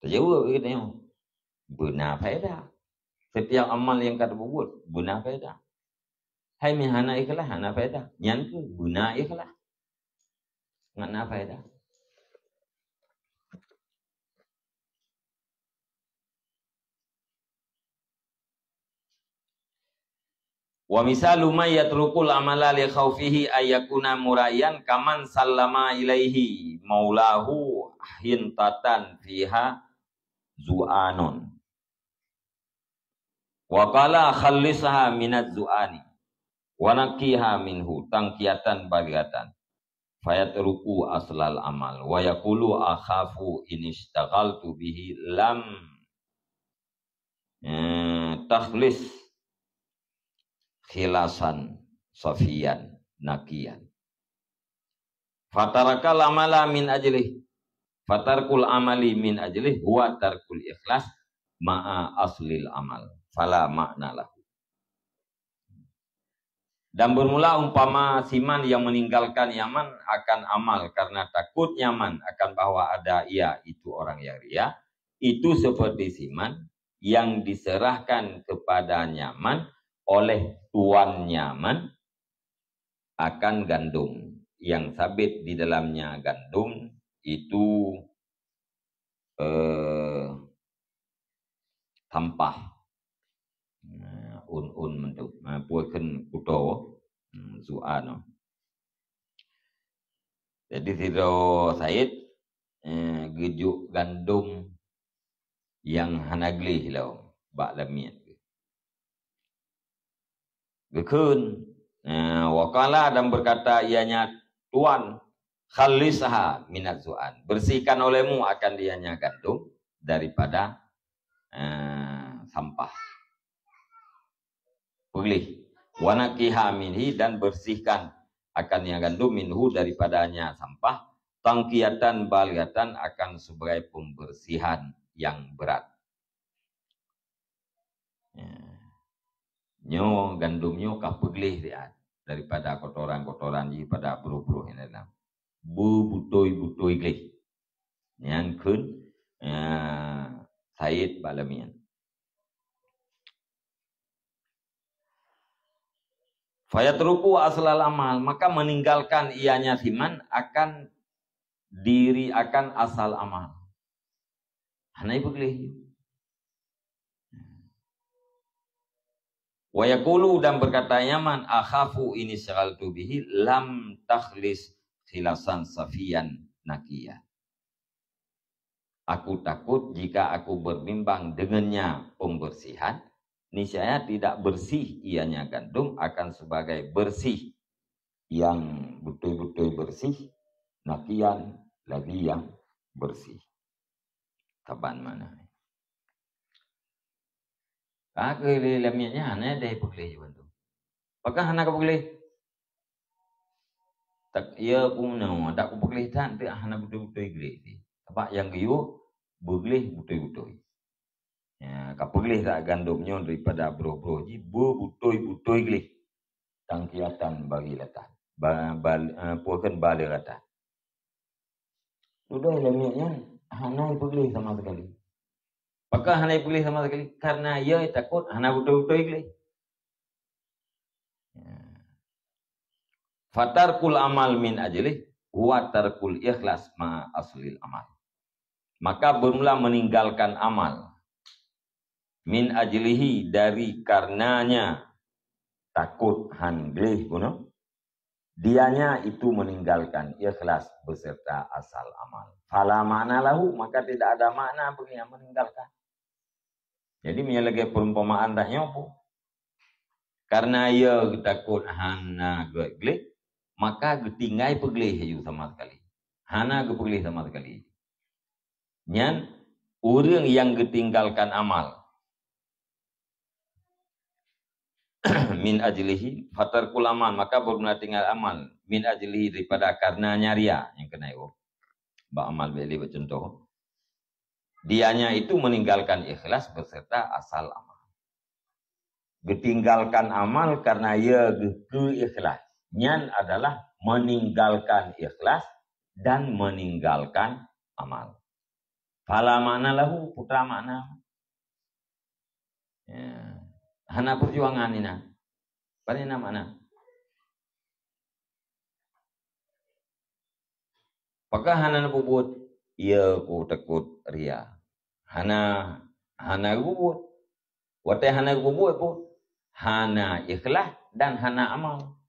Terjawab kita yang benar faedah. Setiap amal yang kata buat benar faedah. Hai mi hana ikhlas, hana faedah. Yang tu benar ikhlas, ngana faedah. Wa misalu may yatrukul amala li khaufihi ayakuna murayan kaman sallama ilaihi maulahu hintatan fiha zu'anun wa qala khallisha minaz zu'ani wa naqiha minhu tangkiyatan baligatan fayatruku aslal amal wa yaqulu akhafu in ishtaghaltu bihi lam takhlis khilasan sofian nakian. Fatarakal amala min ajlih. Fatarkul amali min ajlih huwa tarkul ikhlas ma'a aslil amal. Fala makna lahu. Dan bermula umpama siman yang meninggalkan Yaman akan amal karena takut Yaman akan bahwa ada ia itu orang yang ria. Itu seperti siman yang diserahkan kepada Yaman oleh tuan Yaman akan gandum. Yang sabit di dalamnya gandum itu tampah. Un mentu puaken kuto suano. Jadi Sidro Said gejuk gandum yang hanagli hilau bak lamian. Gekun wakala dan berkata ianya tuan khalisha minat zuan, bersihkan olehmu akan dianya gandum daripada sampah. Pilih wanakiha minhi dan bersihkan akan yang gandum minhu daripadanya sampah, tangkiatan baligatan akan sebagai pembersihan yang berat. Nyo gandumnya kah pilih dia daripada kotoran-kotoran di pada buru-buru ini dalam butoi glih yang kun Said Balamian. Fayatruku aslal amal, maka meninggalkan ianya siman akan diri akan asal amal. Hanai beglih. Wa yaqulu dan berkata Yaman akhafu ini syaghaltu bihi lam takhlis khilasan safiyan nakiyah. Aku takut jika aku berbimbang dengannya pembersihan, niscaya tidak bersih ianya gandum akan sebagai bersih yang betul-betul bersih, nakian lagi yang bersih. Kapan mana? Aku lamiannya hanya dari pegelih juga tu. Apakah hana pegelih? Tak ia pun no, tak pegelih tan tu hana betul-betul gelih. Apa yang giu begelih betul-betul. Ya, kapelih tak gandumnya daripada bro-bro ji betul-betul gelih. Tangkiatan bagi letak. Puakan balik letak. Sudah lamiannya hana pegelih sama sekali. Apakah hana pegelih sama sekali? Karena ia takut hana betul-betul gelih. Fatarkul amal min ajlih wa tarkul ikhlas ma aslil amal. Maka bermula meninggalkan amal min ajlihi dari karenanya takut hanglih kuno. Dianya itu meninggalkan ikhlas beserta asal amal. Fala makna lahu, maka tidak ada makna bagi yang meninggalkan. Jadi menyelagi perumpamaan tak nyopo. Karena ia takut hana gelih, maka getinggai pegelih itu sama sekali. Hana gepegelih sama sekali. Nyan orang yang getinggalkan amal min ajlihi fatar kulaman, maka bermula tinggal amal min ajlihi daripada karena nyaria yang kena itu. Ba amal beli contoh. Dianya itu meninggalkan ikhlas beserta asal amal. Getinggalkan amal karena ia keikhlas. Nyan adalah meninggalkan ikhlas dan meninggalkan amal. Fala makna lahu putra makna. Ya. Hana perjuangan ini. Apa makna? Apakah hana bubut? Ia ku takut ria. Hana bubut. Wate hana bubut pun. Hana ikhlas dan hana amal.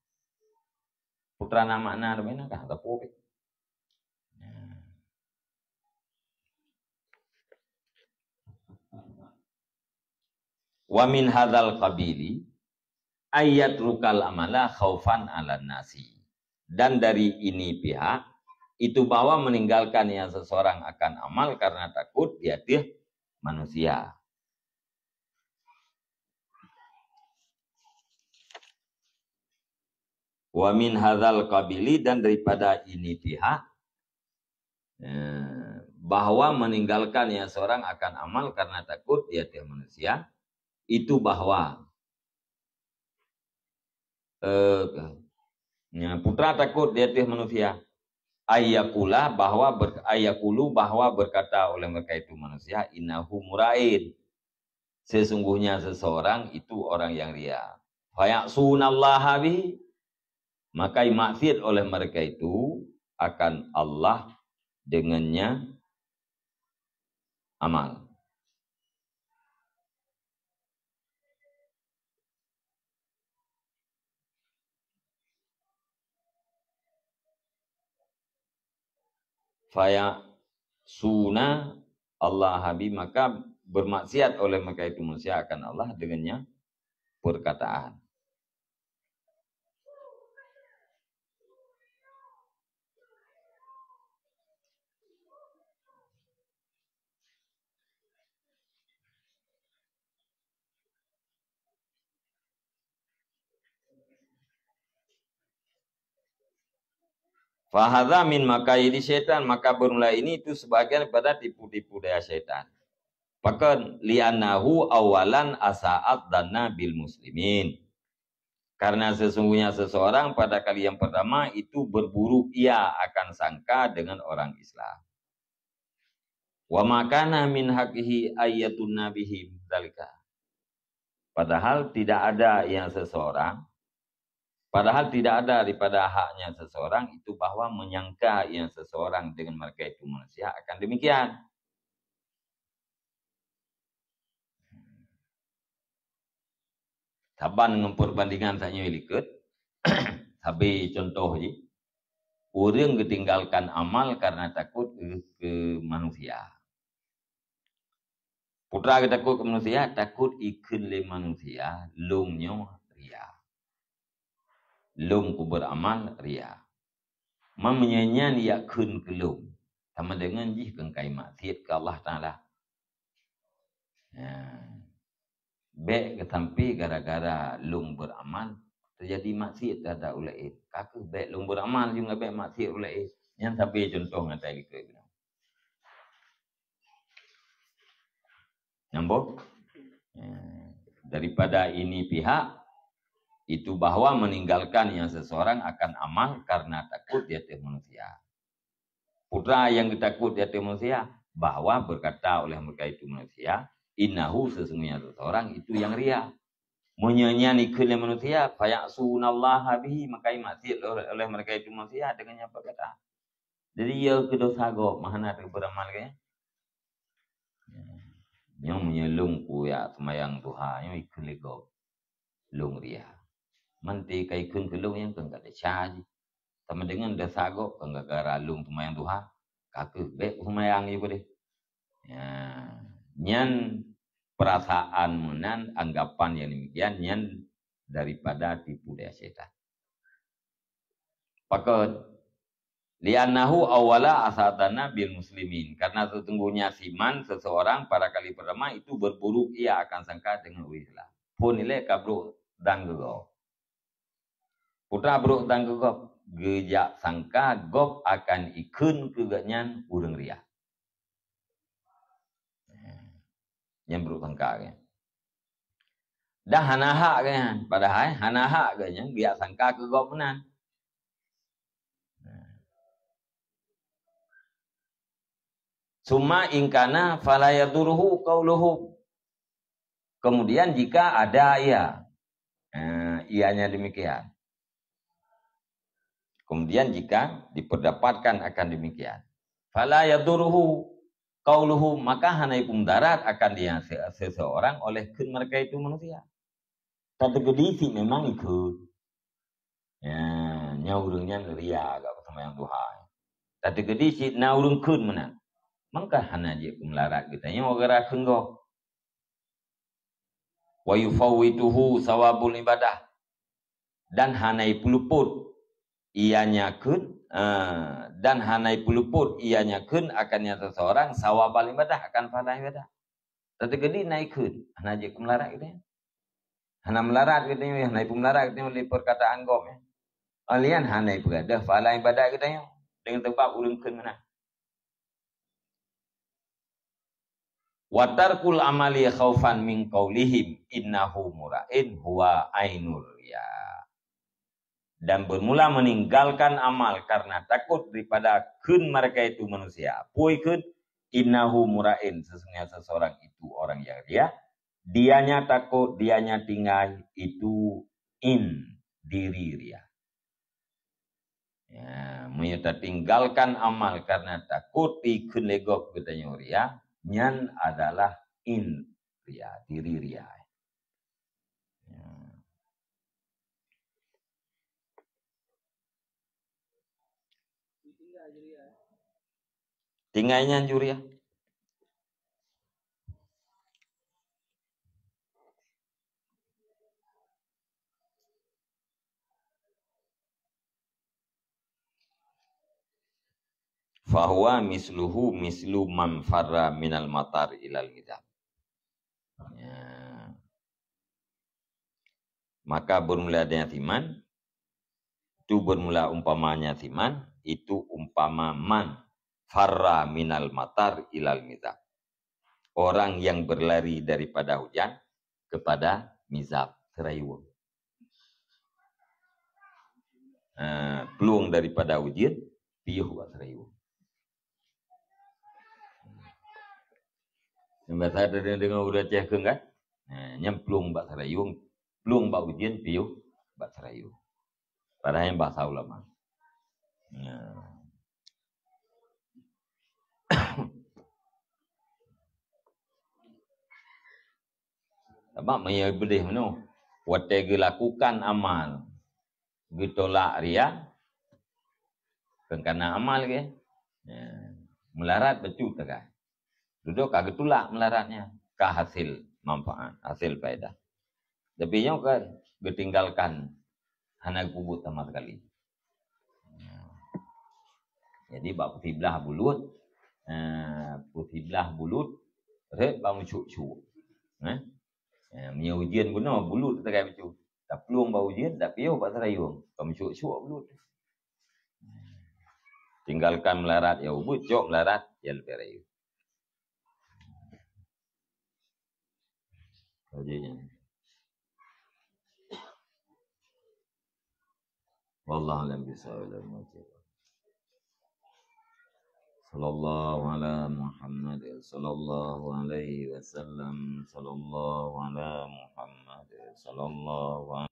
Putra nama makna mana kah? Tapi wa min hadzal qabili ayat rukal amala khaufan ala nasi. Dan dari ini pihak itu bahwa meninggalkan yang seseorang akan amal karena takut di hati manusia. Wa min hadzal qabili dan daripada ini pihak bahwa meninggalkan yang seorang akan amal karena takut di hati manusia. Itu bahwa putra takut di atas manusia. Ayakulu bahwa berkata oleh mereka itu manusia, innahu mura'in. Sesungguhnya seseorang itu orang yang ria. Faya'sunallaha bihi. Maka maksiat oleh mereka itu akan Allah dengannya amal. Faya'suna Allah habi, maka bermaksiat oleh mereka itu manusia akan Allah dengannya perkataan. Fahadha min makaidi syaitan, maka bermula ini itu sebagian pada tipu-tipu daya syaitan. Bahkan li'annahu awalan asa'at dana bil muslimin. Karena sesungguhnya seseorang pada kali yang pertama itu berburuk ia akan sangka dengan orang Islam. Wa makana min haqihi ayyatun nabihim dalika. Padahal tidak ada daripada haknya seseorang itu bahwa menyangka yang seseorang dengan mereka itu manusia akan demikian. Saban dengan perbandingan tak ikut. Tapi contoh je, orang ketinggalkan amal karena takut ke manusia. Putra takut ke manusia, takut ikut le manusia, lungnya ria. Lung ku beramal ria. Memenyanyian yakun ke lung. Sama dengan jih kengkai maksiat ke Allah Ta'ala. Baik ketampi gara-gara lung beramal, terjadi maksiat ada ulai. Kakak baik lung beramal juga baik maksiat ulai. Yang sampai contoh ngatai gitu. Nyambung? Daripada ini pihak itu bahwa meninggalkan yang seseorang akan amal karena takut di atas manusia. Putra yang takut di atas manusia bahwa berkata oleh mereka itu manusia, innahu sesungguhnya seseorang itu yang ria. Menyanyian ikutnya manusia, faya'sunallaha bihi, maka maksiat oleh mereka itu manusia dengannya berkata. Jadi ia kedosa go, mana ada beramal kaya? Yang menyelung ku ya semayang duha, yang ikut lego lung ria. Manti kai kun kelung yang kan kada caji. Sama dengan dosa go kan gara lung semayang duha, kaku be semayang juga deh. Ya, nyan perasaan menan anggapan yang demikian nyan daripada tipu daya setan. Pakot li'annahu awala asadana bil muslimin, karena sesungguhnya siman seseorang pada kali pertama itu berburuk ia akan sangka dengan Islam. Pun ile kabru dan gegop. Putra bro dan gegop gejak sangka gop akan ikun keganyan urang ria. Yang bro sangka kan. Dah hanaha kan, padahal hanaha kan yang dia sangka ke gop menan. Summa ingkana fala yaduruhu qauluhu. Kemudian jika ada ia, ianya demikian. Kemudian jika diperdapatkan akan demikian, fala yaduruhu qauluhu, maka hanai darat akan dia seseorang oleh kun mereka itu manusia. Tapi gedisi memang ikut. Ya, nyaurungnya ria agak sama yang Tuhan. Tapi gedisi naurung kun mana? Maka hanaji kumlarat kita yang ogara kenggo. Wa yufawwituhu sawabul ibadah. Dan hanai puluput ianya kun, dan hanai puluput ianya kun akannya seseorang sawabal ibadah akan pahala ibadah. Tapi gedi naik kun hanaji kumlarat kita. Hana melarat kita yang hanai pumlarat kita oleh perkataan gom ya. Alian hanai berada pahala ibadah kita yang dengan tempat ulun kun mana. Watarkul amali khaufan min qaulihim innahu mura'in huwa ainur ya. dan bermula meninggalkan amal karena takut daripada kun mereka itu manusia. Pui kun innahu mura'in, sesungguhnya seseorang itu orang yang dianya takut, dianya tinggal itu diri ria. Ya, menyata tinggalkan amal karena takut ikun legok katanya ria, nyan adalah ria, diri ria. Ya. Tinggalnya juria. Fahuwa misluhu mislu man farra minal matar ilal hidab. Ya. Maka bermula dengan timan, itu bermula umpamanya timan, itu umpama man farra minal matar ilal mizab. Orang yang berlari daripada hujan kepada mizab, serayuan. Peluang daripada hujan, piuh buat serayuan. Yang ada dengan udah cek kan? Nyemplung bak serayung, plung bak ujian piuh bak serayung. Padahal yang bahasa ulama. Sebab maya bedih menu. Wate lakukan amal. Gitolak ria. Kena amal ke. Melarat betul tak? Duduk kagak tulak melaratnya. Kah hasil manfaat, hasil faedah. Tapi yang kan ditinggalkan hana kubut sama sekali. Jadi bab putih belah bulut, rek bang cuk-cuk. Punya ujian guna bulut tak kaya betul. Tak peluang bau ujian, tak piuh pak serayung. Bang cuk-cuk bulut. Tinggalkan melarat ya ubud, cok melarat ya lebih rayu. Kajiannya. Wallahu a'lam bishawab. Sallallahu ala Muhammad sallallahu alaihi wasallam sallallahu ala Muhammad sallallahu